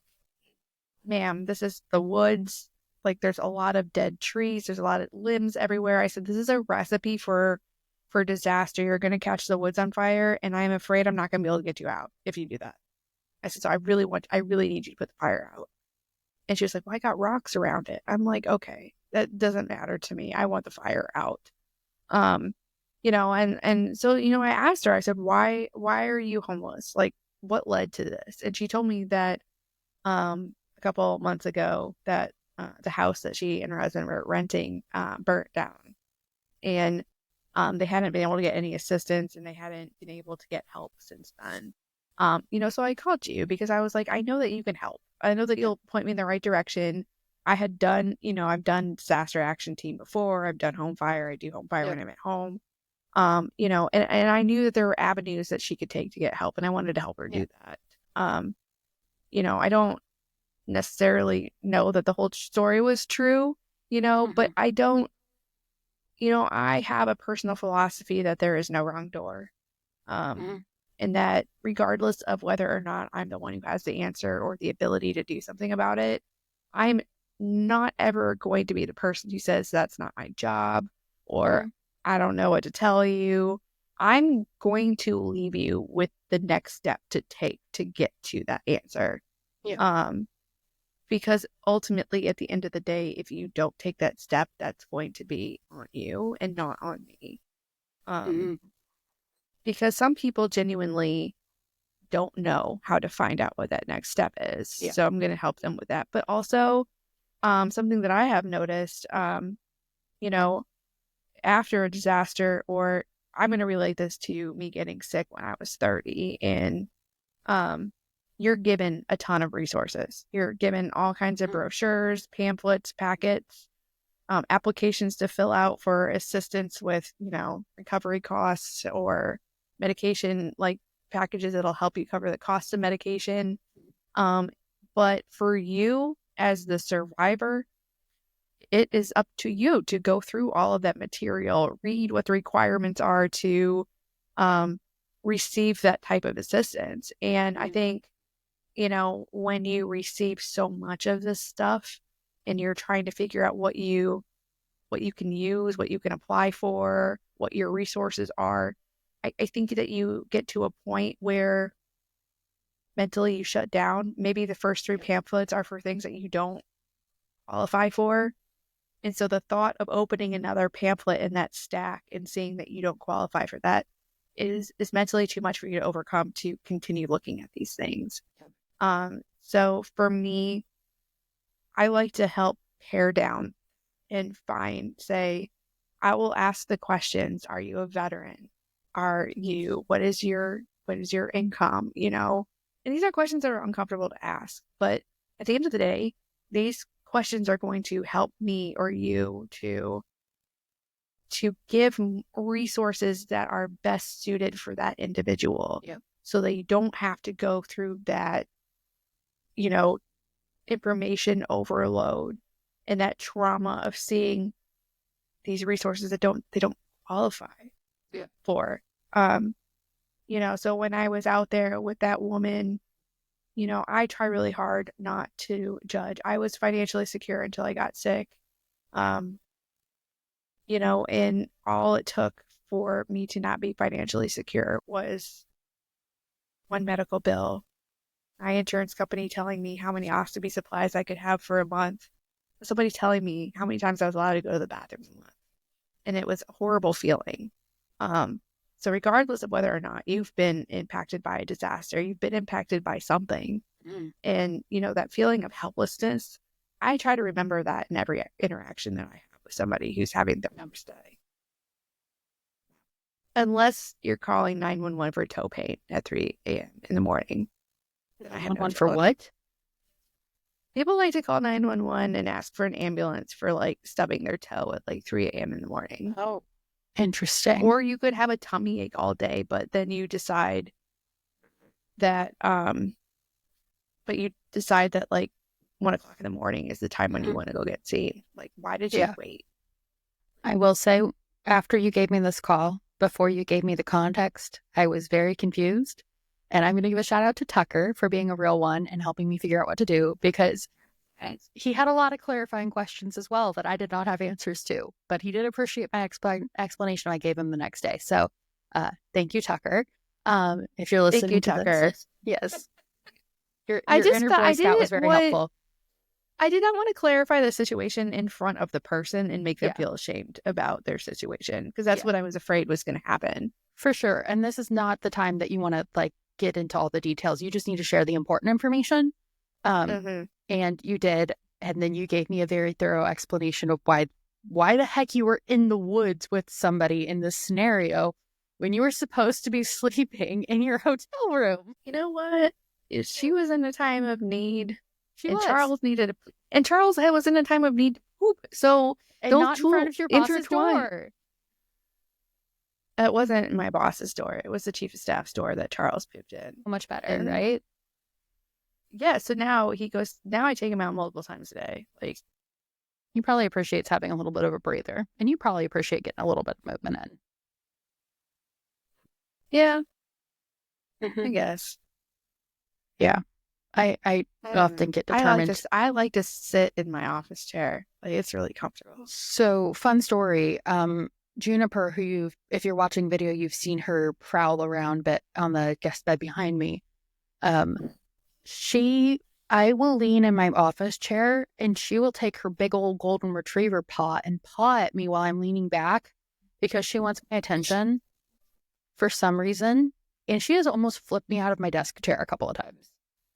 "Ma'am, this is the woods. Like, there's a lot of dead trees. There's a lot of limbs everywhere." I said, "This is a recipe for disaster. You're going to catch the woods on fire, and I'm afraid I'm not going to be able to get you out if you do that." I said, "So I really need you to put the fire out." And she was like, "Well, I got rocks around it." I'm like, "Okay, that doesn't matter to me. I want the fire out." Um, and so, I asked her, I said, why are you homeless? Like, what led to this? And she told me that, a couple months ago that, the house that she and her husband were renting, burnt down. And, they hadn't been able to get any assistance, and they hadn't been able to get help since then. So I called you because I was like, I know that you can help. I know that you'll point me in the right direction. I've done disaster action team before. I've done home fire. I do home fire Yeah. when I'm at home. And I knew that there were avenues that she could take to get help, and I wanted to help her Yeah. do that. Um, I don't necessarily know that the whole story was true, but Mhm. I don't, I have a personal philosophy that there is no wrong door. And that regardless of whether or not I'm the one who has the answer or the ability to do something about it, I'm not ever going to be the person who says that's not my job or I don't know what to tell you. I'm going to leave you with the next step to take to get to that answer. Because ultimately, at the end of the day, if you don't take that step, that's going to be on you and not on me. Because some people genuinely don't know how to find out what that next step is. So I'm going to help them with that. But also, something that I have noticed, after a disaster, or I'm going to relate this to me getting sick when I was 30, and you're given a ton of resources. You're given all kinds of brochures, pamphlets, packets, applications to fill out for assistance with, recovery costs or medication, like packages that'll help you cover the cost of medication. But for you as the survivor, it is up to you to go through all of that material, read what the requirements are to receive that type of assistance. And I think, when you receive so much of this stuff and you're trying to figure out what you can use, what you can apply for, what your resources are, I think that you get to a point where mentally you shut down. Maybe the first 3 pamphlets are for things that you don't qualify for. And so the thought of opening another pamphlet in that stack and seeing that you don't qualify for that is mentally too much for you to overcome to continue looking at these things. So for me, I like to help pare down and say, I will ask the questions. Are you a veteran? What is your income? And these are questions that are uncomfortable to ask, but at the end of the day, these questions are going to help me or you to give resources that are best suited for that individual. So that you don't have to go through that, information overload and that trauma of seeing these resources that they don't qualify for. So when I was out there with that woman, I try really hard not to judge. I was financially secure until I got sick. And all it took for me to not be financially secure was one medical bill, my insurance company telling me how many ostomy supplies I could have for a month, somebody telling me how many times I was allowed to go to the bathroom a month. And it was a horrible feeling. So regardless of whether or not you've been impacted by a disaster, you've been impacted by something, and, that feeling of helplessness, I try to remember that in every interaction that I have with somebody who's having their worst day. Unless you're calling 911 for toe pain at 3 a.m. in the morning. I have no for what? People like to call 911 and ask for an ambulance for stubbing their toe at 3 a.m. in the morning. Oh, interesting. Or you could have a tummy ache all day, but then you decide that, 1 o'clock in the morning is the time when you want to go get seen. Why did you wait? I will say, after you gave me this call, before you gave me the context, I was very confused. And I'm going to give a shout out to Tucker for being a real one and helping me figure out what to do, because he had a lot of clarifying questions as well that I did not have answers to. But he did appreciate my explanation I gave him the next day. So thank you, Tucker. If you're listening, thank you, Tucker. This, yes. Your inner Boy Scout was very helpful. I did not want to clarify the situation in front of the person and make them feel ashamed about their situation, because that's what I was afraid was going to happen. For sure. And this is not the time that you want to get into all the details. You just need to share the important information. And you did. And then you gave me a very thorough explanation of why the heck you were in the woods with somebody in this scenario when you were supposed to be sleeping in your hotel room. You know what? She was in a time of need. Charles was in a time of need to poop. So not in front of your boss's door. It wasn't my boss's door. It was the chief of staff's door that Charles pooped in. Much better, right? Yeah. So now I take him out multiple times a day. He probably appreciates having a little bit of a breather, and you probably appreciate getting a little bit of movement in. Yeah, Mm-hmm. I guess. Yeah. I I don't often know. get determined. I like to sit in my office chair. Like, it's really comfortable. So, fun story. Juniper, if you're watching video, you've seen her prowl around but on the guest bed behind me. Um, I will lean in my office chair and she will take her big old golden retriever paw and paw at me while I'm leaning back because she wants my attention for some reason. And she has almost flipped me out of my desk chair a couple of times.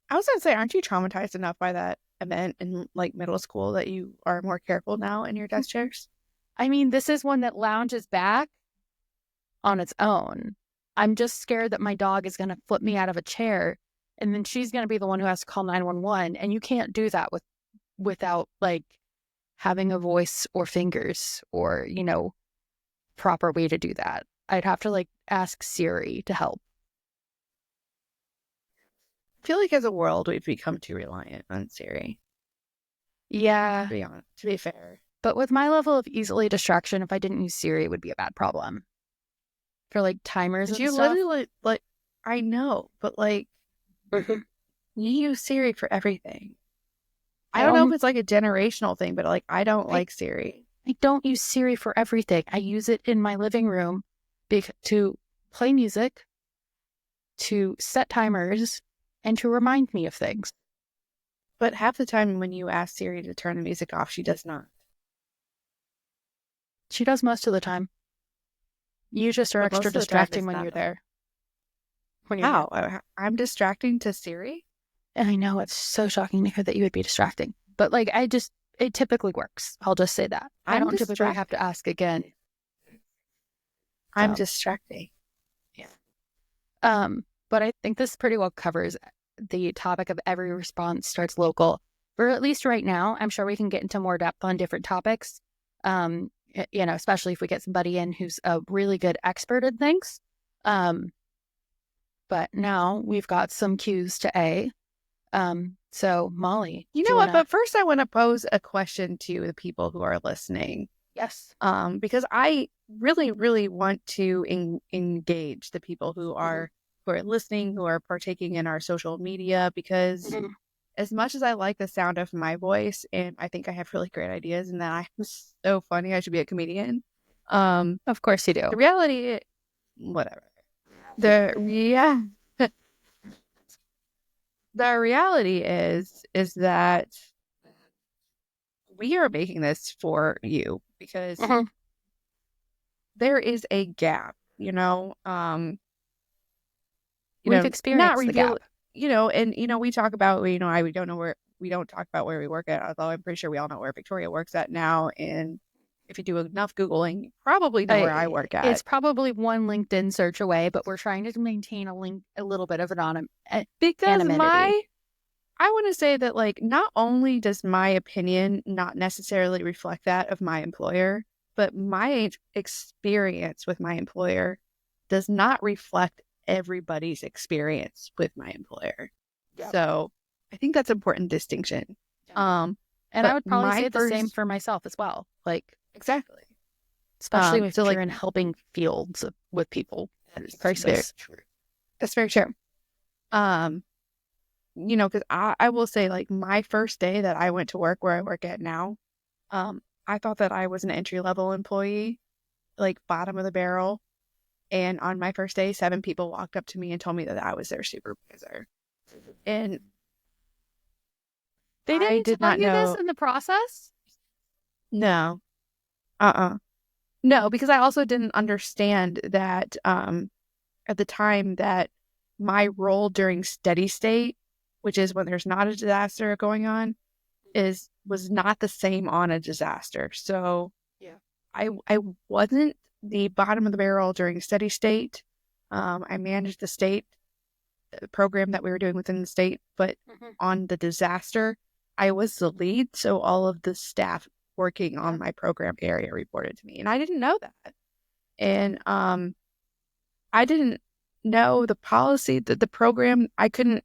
I was gonna say, aren't you traumatized enough by that event in like middle school that you are more careful now in your desk chairs? I mean, this is one that lounges back on its own. I'm just scared that my dog is going to flip me out of a chair and then she's going to be the one who has to call 911. And you can't do that without like having a voice or fingers or, proper way to do that. I'd have to like ask Siri to help. I feel like as a world, we've become too reliant on Siri. Yeah. To be honest, to be fair. But with my level of easily distraction, if I didn't use Siri, it would be a bad problem. For like timers and You stuff. literally, like, I know, but like, you use Siri for everything. I don't know if it's like a generational thing, but like, I don't like Siri. I don't use Siri for everything. I use it in my living room to play music, to set timers, and to remind me of things. But half the time when you ask Siri to turn the music off, she does not. She does most of the time. You just are extra distracting when you're there. How? I'm distracting to Siri? And I know it's so shocking to hear that you would be distracting. But like, it typically works. I'll just say that. I don't typically have to ask again. I'm distracting. Yeah. But I think this pretty well covers the topic of every response starts local. For at least right now, I'm sure we can get into more depth on different topics. Especially if we get somebody in who's a really good expert at things. But now we've got some Q's to A. So Mollie, you know what? But first I want to pose a question to the people who are listening. Yes. Because I really, really want to engage the people who are listening, who are partaking in our social media, because as much as I like the sound of my voice and I think I have really great ideas and that I'm so funny, I should be a comedian. Of course you do. The reality, whatever. The reality is that we are making this for you because there is a gap, We've experienced the gap. And we talk about, we don't talk about where we work at, although I'm pretty sure we all know where Victoria works at now. And if you do enough Googling, you probably know where I work at. It's probably one LinkedIn search away, but we're trying to maintain a little bit of anonymity. Because I want to say that, like, not only does my opinion not necessarily reflect that of my employer, but my experience with my employer does not reflect everybody's experience with my employer. Yep. So I think that's an important distinction. Yeah. And I would probably say the same for myself as well. Like, exactly. Especially if you're in helping fields with people. Crisis. That's very true. Because I will say, like, my first day that I went to work where I work at now, I thought that I was an entry-level employee, like bottom of the barrel. And on my first day, 7 people walked up to me and told me that I was their supervisor. And they didn't tell you this in the process? No. No, because I also didn't understand that at the time that my role during steady state, which is when there's not a disaster going on, was not the same on a disaster. So yeah, I wasn't the bottom of the barrel during steady state. I managed the state program that we were doing within the state, but on the disaster, I was the lead. So all of the staff working on my program area reported to me, and I didn't know that. And I didn't know the policy, that the program, I couldn't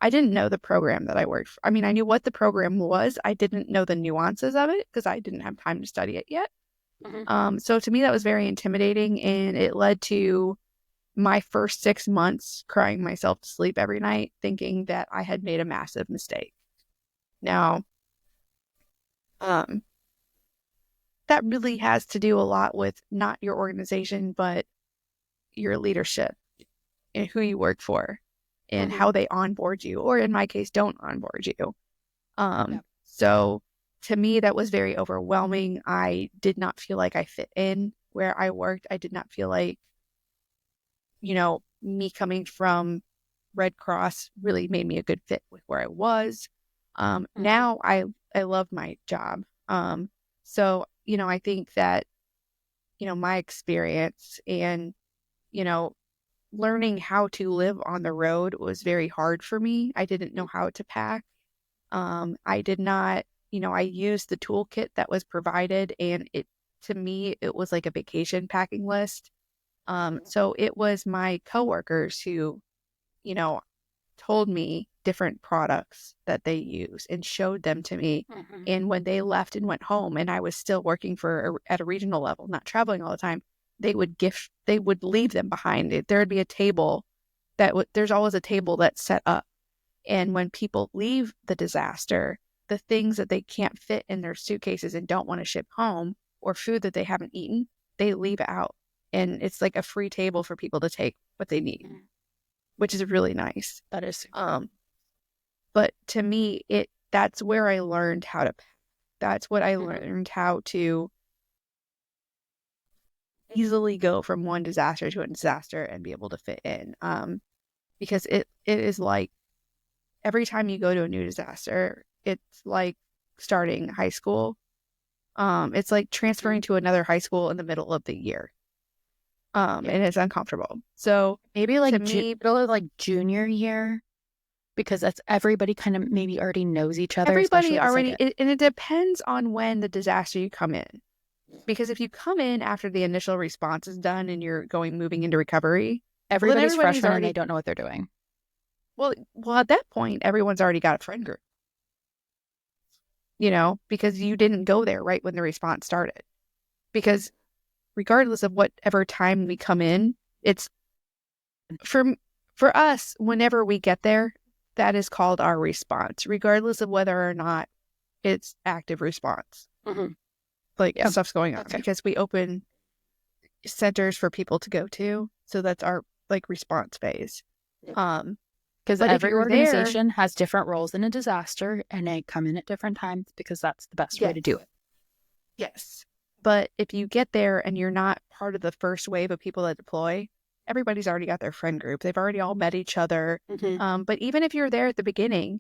I didn't know the program that I worked for. I mean, I knew what the program was. I didn't know the nuances of it because I didn't have time to study it yet. So to me, that was very intimidating, and it led to my first 6 months crying myself to sleep every night, thinking that I had made a massive mistake. Now, that really has to do a lot with not your organization, but your leadership and who you work for and how they onboard you, or in my case, don't onboard you. So to me, that was very overwhelming. I did not feel like I fit in where I worked. I did not feel like, me coming from Red Cross really made me a good fit with where I was. Now I love my job. So, I think that, my experience and, learning how to live on the road was very hard for me. I didn't know how to pack. I did not, I used the toolkit that was provided, and to me, it was like a vacation packing list. So it was my coworkers who, told me different products that they use and showed them to me. And when they left and went home, and I was still working at a regional level, not traveling all the time, they would leave them behind. There would be a table there's always a table that's set up. And when people leave the disaster, the things that they can't fit in their suitcases and don't want to ship home, or food that they haven't eaten, they leave out. And it's like a free table for people to take what they need, which is really nice. That is. But to me, that's where I learned how to pack. That's what I learned how to easily go from one disaster to a disaster and be able to fit in. Because it is like every time you go to a new disaster, it's like starting high school. It's like transferring to another high school in the middle of the year. And it's uncomfortable. So maybe like middle of like junior year, because that's everybody kind of maybe already knows each other. Everybody already, and it depends on when the disaster you come in. Because if you come in after the initial response is done and you're moving into recovery, everybody's freshmen and they don't know what they're doing. Well, at that point, everyone's already got a friend group. Because you didn't go there right when the response started. Because regardless of whatever time we come in, it's for us, whenever we get there, that is called our response, regardless of whether or not it's active response. Stuff's going on, because we open centers for people to go to. So that's our response phase. Because every organization has different roles in a disaster, and they come in at different times because that's the best way to do it. Yes. But if you get there and you're not part of the first wave of people that deploy, everybody's already got their friend group. They've already all met each other. But even if you're there at the beginning,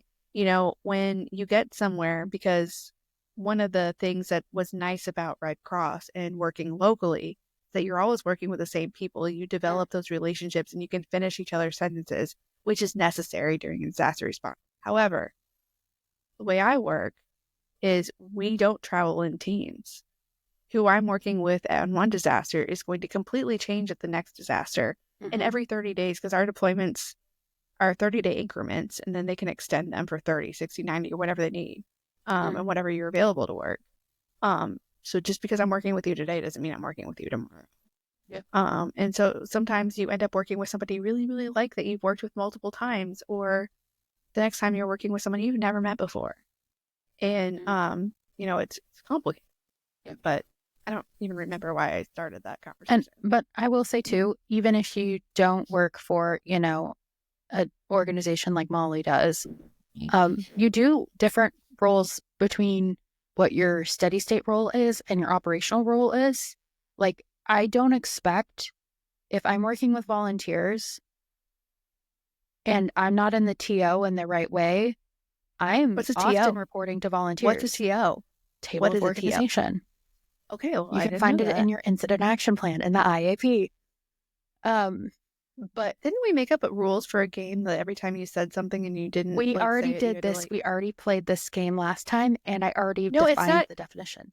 when you get somewhere, because one of the things that was nice about Red Cross and working locally, that you're always working with the same people. You develop those relationships and you can finish each other's sentences, which is necessary during a disaster response. However, the way I work is we don't travel in teams. Who I'm working with on one disaster is going to completely change at the next disaster. And every 30 days, because our deployments are 30-day increments, and then they can extend them for 30, 60, 90, or whatever they need, and whatever you're available to work. So just because I'm working with you today doesn't mean I'm working with you tomorrow. And so sometimes you end up working with somebody you really, really like that you've worked with multiple times, or the next time you're working with someone you've never met before. And, it's complicated. But I don't even remember why I started that conversation. But I will say too, even if you don't work for, an organization like Mollie does, you do different roles between what your steady state role is and your operational role is. Like, I don't expect, if I'm working with volunteers and I'm not in the TO in the right way, I'm often reporting to volunteers. What's a TO? Table of organization. Okay, well, you can find it in your incident action plan in the IAP. But didn't we make up rules for a game that every time you said something and you didn't? We already did this. We already played this game last time, and I already defined the definition.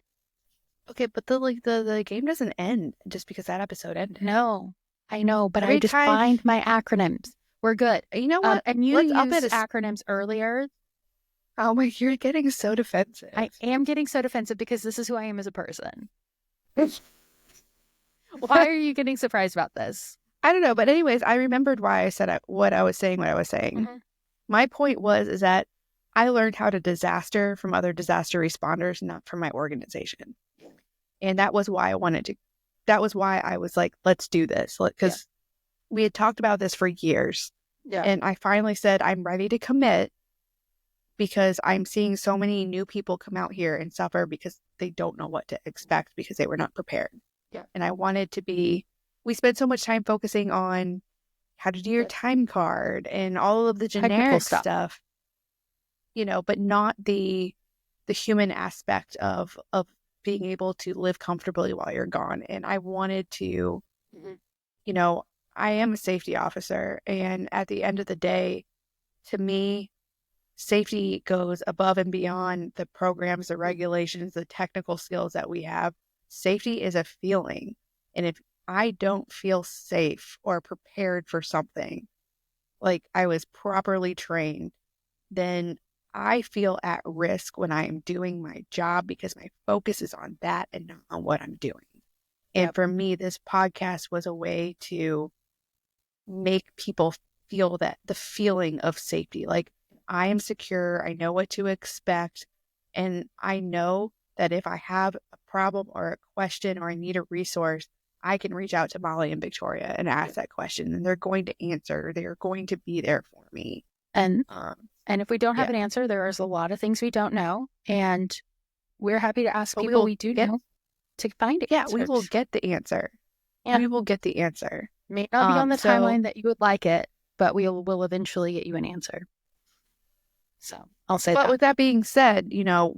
Okay, but the game doesn't end just because that episode ended. No, I know, but I defined my acronyms. We're good. You know what? And you used acronyms earlier. Oh my, you're getting so defensive. I am getting so defensive because this is who I am as a person. Why are you getting surprised about this? I don't know. But anyways, I remembered why I said what I was saying. Mm-hmm. My point is that I learned how to disaster from other disaster responders, not from my organization. And that was why I was like, let's do this. Because we had talked about this for years. Yeah. And I finally said, I'm ready to commit because I'm seeing so many new people come out here and suffer because they don't know what to expect because they were not prepared. Yeah. And I wanted to we spent so much time focusing on how to do your time card and all of the generic stuff, but not the human aspect of being able to live comfortably while you're gone. And I wanted to, I am a safety officer. And at the end of the day, to me, safety goes above and beyond the programs, the regulations, the technical skills that we have. Safety is a feeling. And if I don't feel safe or prepared for something, like I was properly trained, then I feel at risk when I am doing my job because my focus is on that and not on what I'm doing. And for me, this podcast was a way to make people feel that the feeling of safety. Like, I am secure. I know what to expect. And I know that if I have a problem or a question or I need a resource, I can reach out to Mollie and Victoria and ask that question, and they're going to answer. They are going to be there for me. And if we don't have an answer, there is a lot of things we don't know, and we're happy to ask people we do know to find it. Yeah, we will get the answer. Yeah. We will get the answer. May not be on the timeline that you would like it, but we'll eventually get you an answer. So I'll say that. But with that being said,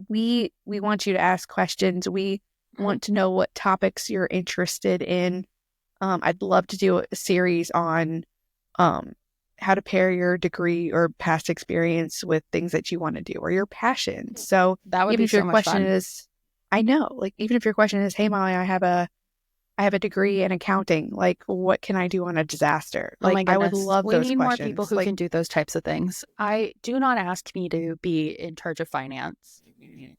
we want you to ask questions. We want to know what topics you're interested in. I'd love to do a series on how to pair your degree or past experience with things that you want to do or your passions. So that would be so much fun. Even if your question is, hey, Mollie, I have a degree in accounting. Like, what can I do on a disaster? Like, I would love those questions. We need more people who can do those types of things. Do not ask me to be in charge of finance.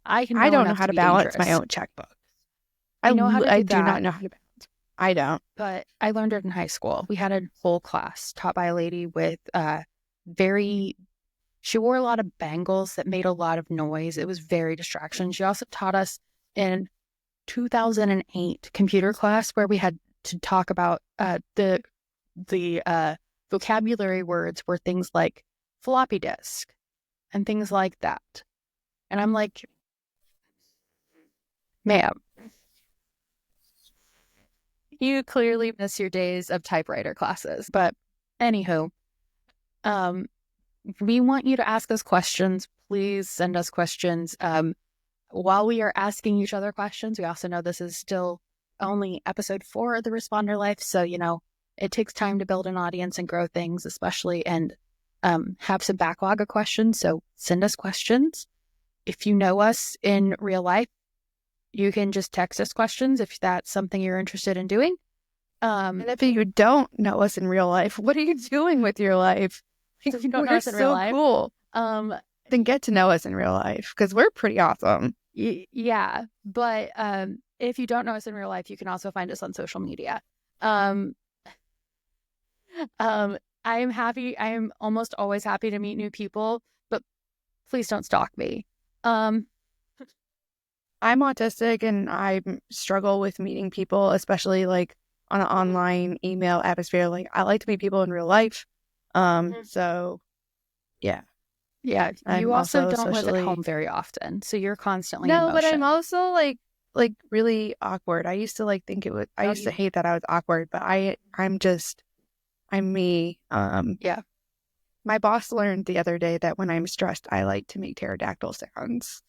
I don't know how to balance my own checkbook. I know how to do that. I do not know how to balance. I don't. But I learned it in high school. We had a whole class taught by a lady with she wore a lot of bangles that made a lot of noise. It was very distraction. She also taught us in 2008 computer class where we had to talk about the vocabulary words were things like floppy disk and things like that. And I'm like, ma'am, you clearly miss your days of typewriter classes. But anywho, we want you to ask us questions. Please send us questions. While we are asking each other questions, we also know this is still only episode 4 of the Responder Life. So, it takes time to build an audience and grow things, especially, and have some backlog of questions. So send us questions. If you know us in real life, you can just text us questions if that's something you're interested in doing. And if you don't know us in real life, what are you doing with your life? If you don't know us in real life, cool. Then get to know us in real life because we're pretty awesome. Yeah, but if you don't know us in real life, you can also find us on social media. I am happy. I am almost always happy to meet new people, but please don't stalk me. I'm autistic and I struggle with meeting people, especially like on an online email atmosphere. Like, I like to meet people in real life. So yeah. Yeah. You also don't live at home very often. So you're constantly in motion. But I'm also like really awkward. I used to think it was, I used to hate that I was awkward, but I'm me. Yeah. My boss learned the other day that when I'm stressed, I like to make pterodactyl sounds.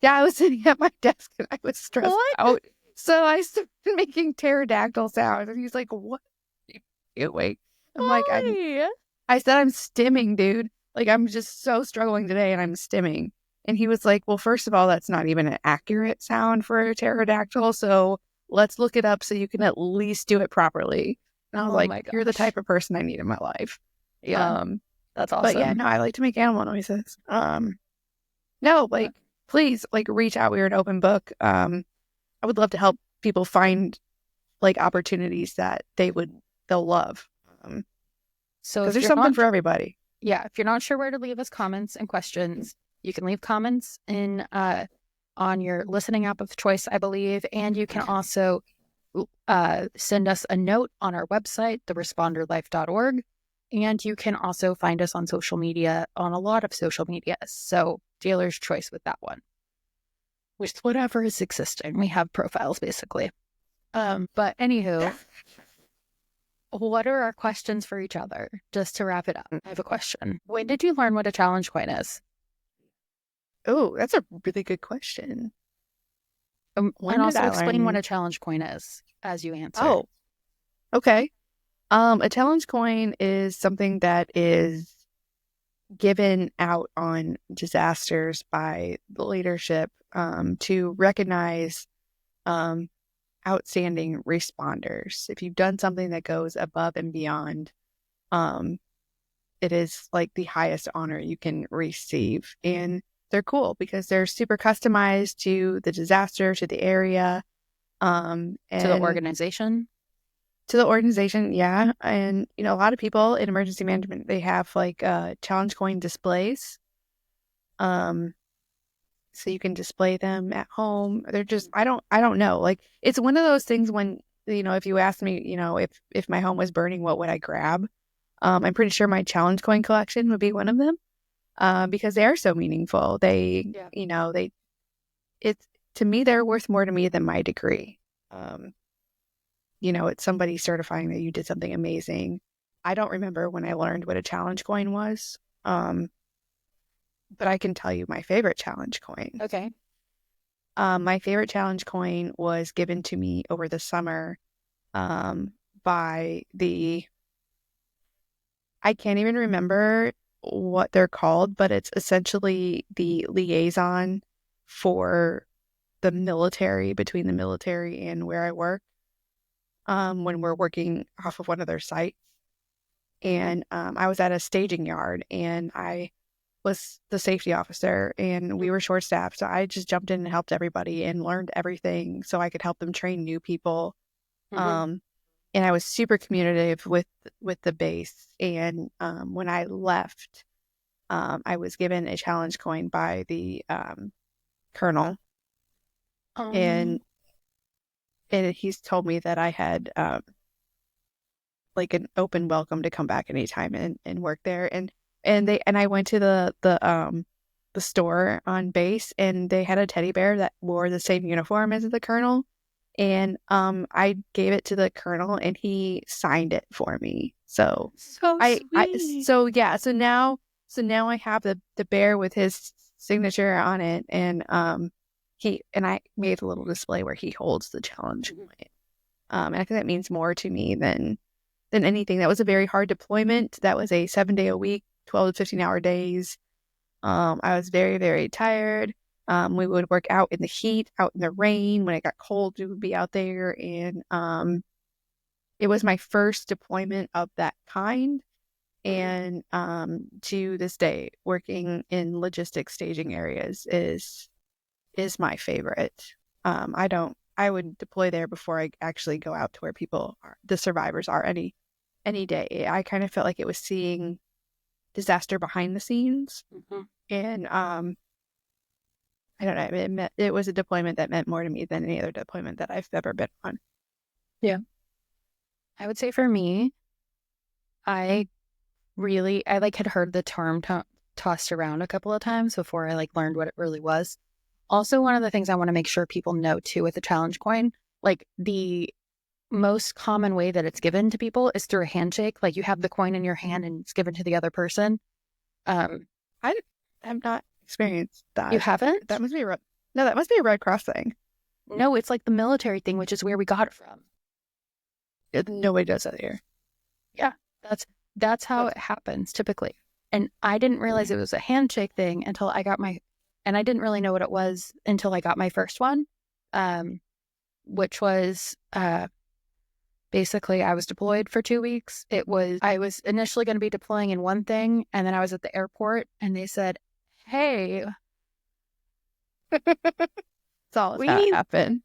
Yeah, I was sitting at my desk and I was stressed out. So I started making pterodactyl sounds. And he's like, what are you doing? I'm like, I said I'm stimming, dude. Like, I'm just so struggling today and I'm stimming. And he was like, well, first of all, that's not even an accurate sound for a pterodactyl. So let's look it up so you can at least do it properly. And I was Oh like, my you're the gosh. type of person I need in my life. Yeah, that's But yeah, awesome. no, I like to make animal noises. No, like, please, like, reach out. We're an open book. I would love to help people find like opportunities that they'll love. So Because if there's you're something not, for everybody. if you're not sure where to leave us comments and questions, you can leave comments in on your listening app of choice, I believe, and you can also send us a note on our website, theresponderlife.org, and you can also find us on social media, on a lot of social media. So dealer's choice with that one, with whatever is existing. We have profiles basically. But anywho, what are our questions for each other? Just to wrap it up, I have a question. When did you learn what a challenge coin is? Oh, that's a really good question. When And did also I explain what learn? a challenge coin is as you answer. Oh, okay. A challenge coin is something that is given out on disasters by the leadership to recognize um, outstanding responders. If you've done something that goes above and beyond, um, it is like the highest honor you can receive. And they're cool because they're super customized to the disaster, to the area, To the and organization? to the organization. Yeah. And, you know, a lot of people in emergency management, they have like challenge coin displays. Um, so you can display them at home. They're just, I don't know. Like, it's one of those things when, you know, if you ask me, you know, if my home was burning, what would I grab? I'm pretty sure my challenge coin collection would be one of them. Because they are so meaningful. You know, it's, to me, they're worth more to me than my degree. Um, you know, it's somebody certifying that you did something amazing. I don't remember when I learned what a challenge coin was, but I can tell you my favorite challenge coin. Okay. My favorite challenge coin was given to me over the summer by I can't even remember what they're called, but it's essentially the liaison for the military, between the military and where I work, when we're working off of one of their sites. And I was at a staging yard and I was the safety officer and we were short staffed. So I just jumped in and helped everybody and learned everything so I could help them train new people. Um, and I was super communicative with the base. And when I left, I was given a challenge coin by the colonel. Um, And he's told me that I had like an open welcome to come back anytime and work there. And I went to the store on base and they had a teddy bear that wore the same uniform as the colonel. And I gave it to the colonel and he signed it for me. So so I sweet. so yeah, so now I have the bear with his signature on it and I made a little display where he holds the challenge. And I think that means more to me than anything. That was a very hard deployment. That was a 7 day a week, 12 to 15-hour days. I was very, very tired. We would work out in the heat, out in the rain. When it got cold, we would be out there. And it was my first deployment of that kind. And to this day, working in logistics staging areas is my favorite. I would deploy there before I actually go out to where people are, the survivors are any day. I kind of felt like it was seeing disaster behind the scenes. And I don't know, it was a deployment that meant more to me than any other deployment that I've ever been on. Yeah. I would say for me, I like had heard the term tossed around a couple of times before I like learned what it really was. Also, one of the things I want to make sure people know too with the challenge coin, like the most common way that it's given to people is through a handshake. Like you have the coin in your hand and it's given to the other person. I have not experienced You that. haven't? That must be no, that must be a Red Cross thing. No, it's like the military thing, which is where we got it from. Nobody does that here. Yeah, that's how it happens typically. And I didn't realize it was a handshake thing until I got and I didn't really know what it was until I got my first one, which was basically I was deployed for 2 weeks. I was initially going to be deploying in one thing, and then I was at the airport and they said, hey, It's all we that need happened.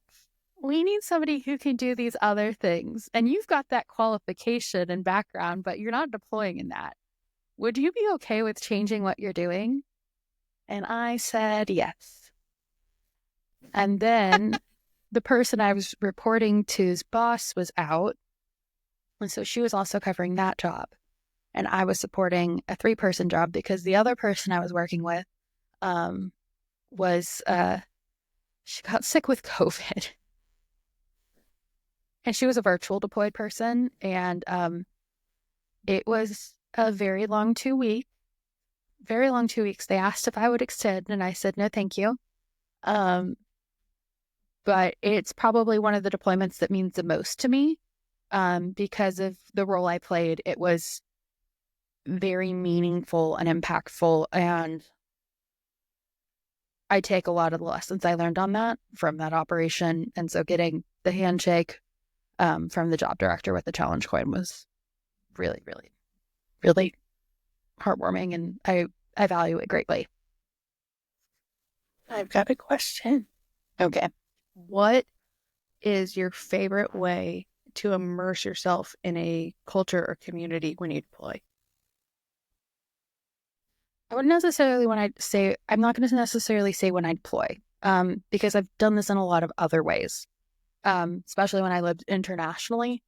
we need somebody who can do these other things. And you've got that qualification and background, but you're not deploying in that. Would you be okay with changing what you're doing? And I said yes. And then the person I was reporting to's boss was out. And so she was also covering that job. And I was supporting a 3-person job because the other person I was working with was, she got sick with COVID. And she was a virtual deployed person. And it was a very long 2 weeks. Very long 2 weeks. They asked if I would extend, and I said, no, thank you. But it's probably one of the deployments that means the most to me because of the role I played. It was very meaningful and impactful, and I take a lot of the lessons I learned on that from that operation. And so getting the handshake from the job director with the challenge coin was really, really, really heartwarming, and I value it greatly. I've got a question. Okay. What is your favorite way to immerse yourself in a culture or community when you deploy? I wouldn't necessarily I'm not going to necessarily say when I deploy, because I've done this in a lot of other ways, especially when I lived internationally.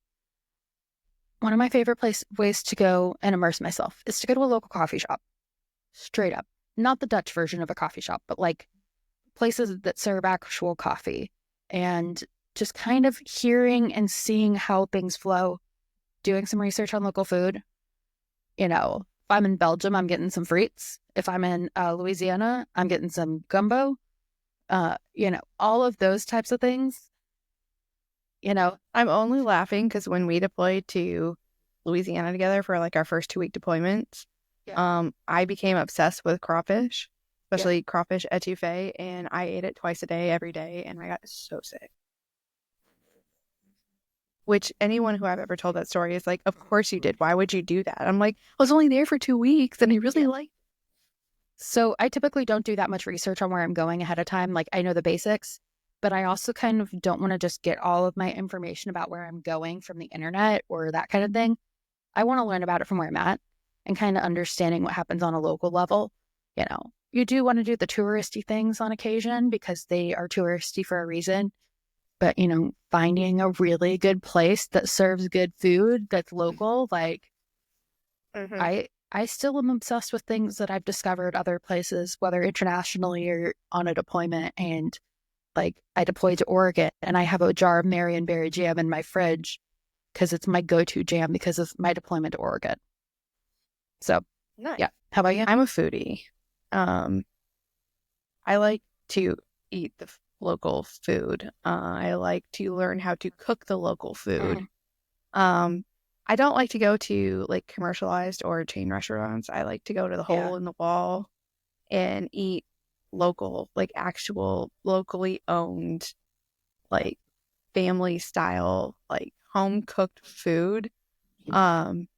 One of my favorite ways to go and immerse myself is to go to a local coffee shop, straight up. Not the Dutch version of a coffee shop, but like places that serve actual coffee, and just kind of hearing and seeing how things flow, doing some research on local food. You know, if I'm in Belgium, I'm getting some frites. If I'm in Louisiana, I'm getting some gumbo. All of those types of things. I'm only laughing because when we deployed to Louisiana together for like our first 2-week deployments, I became obsessed with crawfish, especially crawfish etouffee, and I ate it twice a day, every day, and I got so sick. Which anyone who I've ever told that story is like, of course you did. Why would you do that? I'm like, I was only there for 2 weeks and I really liked it. So I typically don't do that much research on where I'm going ahead of time. Like, I know the basics, but I also kind of don't want to just get all of my information about where I'm going from the internet or that kind of thing. I want to learn about it from where I'm at and kind of understanding what happens on a local level. You do want to do the touristy things on occasion because they are touristy for a reason. But, finding a really good place that serves good food that's local, like, I still am obsessed with things that I've discovered other places, whether internationally or on a deployment. And like, I deployed to Oregon and I have a jar of Marionberry jam in my fridge because it's my go-to jam because of my deployment to Oregon. So, nice. Yeah. How about you? I'm a foodie. I like to eat the local food. I like to learn how to cook the local food. I don't like to go to like commercialized or chain restaurants. I like to go to the hole in the wall and eat local, like actual locally owned, like family style, like home cooked food. And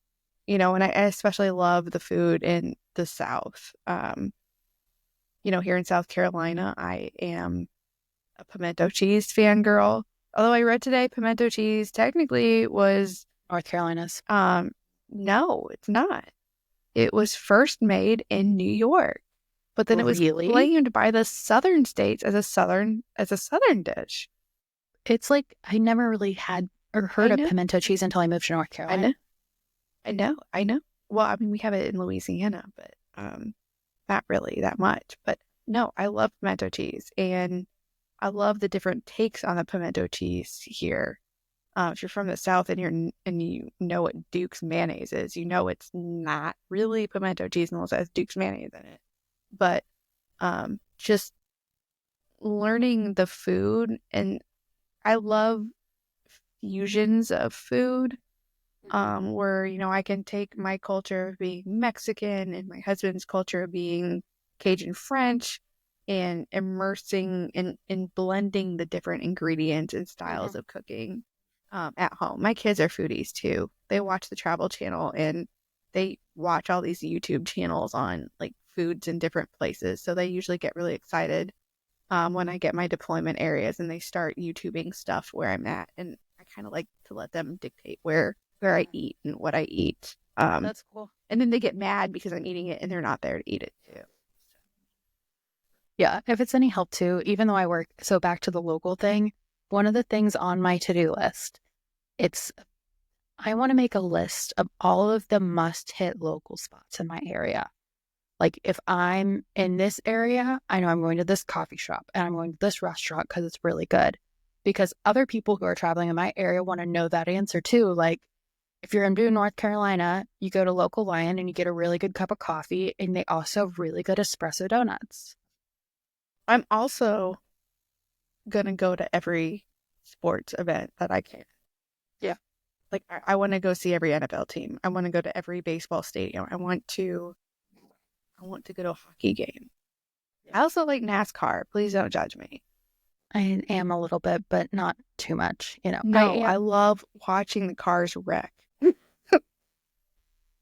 I especially love the food in the South. Here in South Carolina, I am a pimento cheese fangirl. Although I read today, pimento cheese technically was North Carolina's. No, it's not. It was first made in New York, but then it was claimed by the southern states as a southern dish. It's like I never really had or heard of pimento cheese until I moved to North Carolina. I know. Well, I mean, we have it in Louisiana, but not really that much. But no, I love pimento cheese, and I love the different takes on the pimento cheese here. If you're from the South and you know what Duke's mayonnaise is, it's not really pimento cheese unless it has Duke's mayonnaise in it. But just learning the food, and I love fusions of food, where I can take my culture of being Mexican and my husband's culture of being Cajun French, and immersing in blending the different ingredients and styles of cooking. at home. My kids are foodies too. They watch the Travel Channel and they watch all these YouTube channels on like foods in different places. So they usually get really excited when I get my deployment areas and they start YouTubing stuff where I'm at. And I kind of like to let them dictate where I eat and what I eat. That's cool. And then they get mad because I'm eating it and they're not there to eat it too. Yeah, if it's any help too, even though I work, so back to the local thing, one of the things on my to-do list, I want to make a list of all of the must-hit local spots in my area. Like if I'm in this area, I know I'm going to this coffee shop and I'm going to this restaurant because it's really good. Because other people who are traveling in my area want to know that answer too. Like if you're in Boone, North Carolina, you go to Local Lion and you get a really good cup of coffee, and they also have really good espresso donuts. I'm also going to go to every sports event that I can. Yeah. Like I want to go see every NFL team. I want to go to every baseball stadium. I want to go to a hockey game. I also like NASCAR. Please don't judge me. I am a little bit, but not too much, you know. No, I love watching the cars wreck.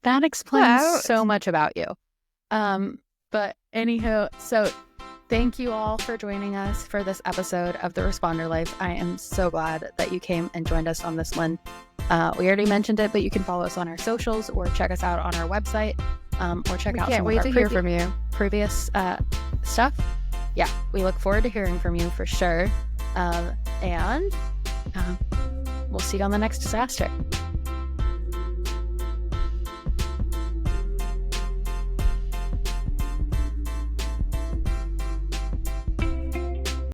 That explains so much about you. But anywho, so thank you all for joining us for this episode of The Responder Life. I am so glad that you came and joined us on this one. We already mentioned it, but you can follow us on our socials or check us out on our website, or check out some of our hear from you. Previous stuff. Yeah, we look forward to hearing from you for sure. And we'll see you on the next disaster.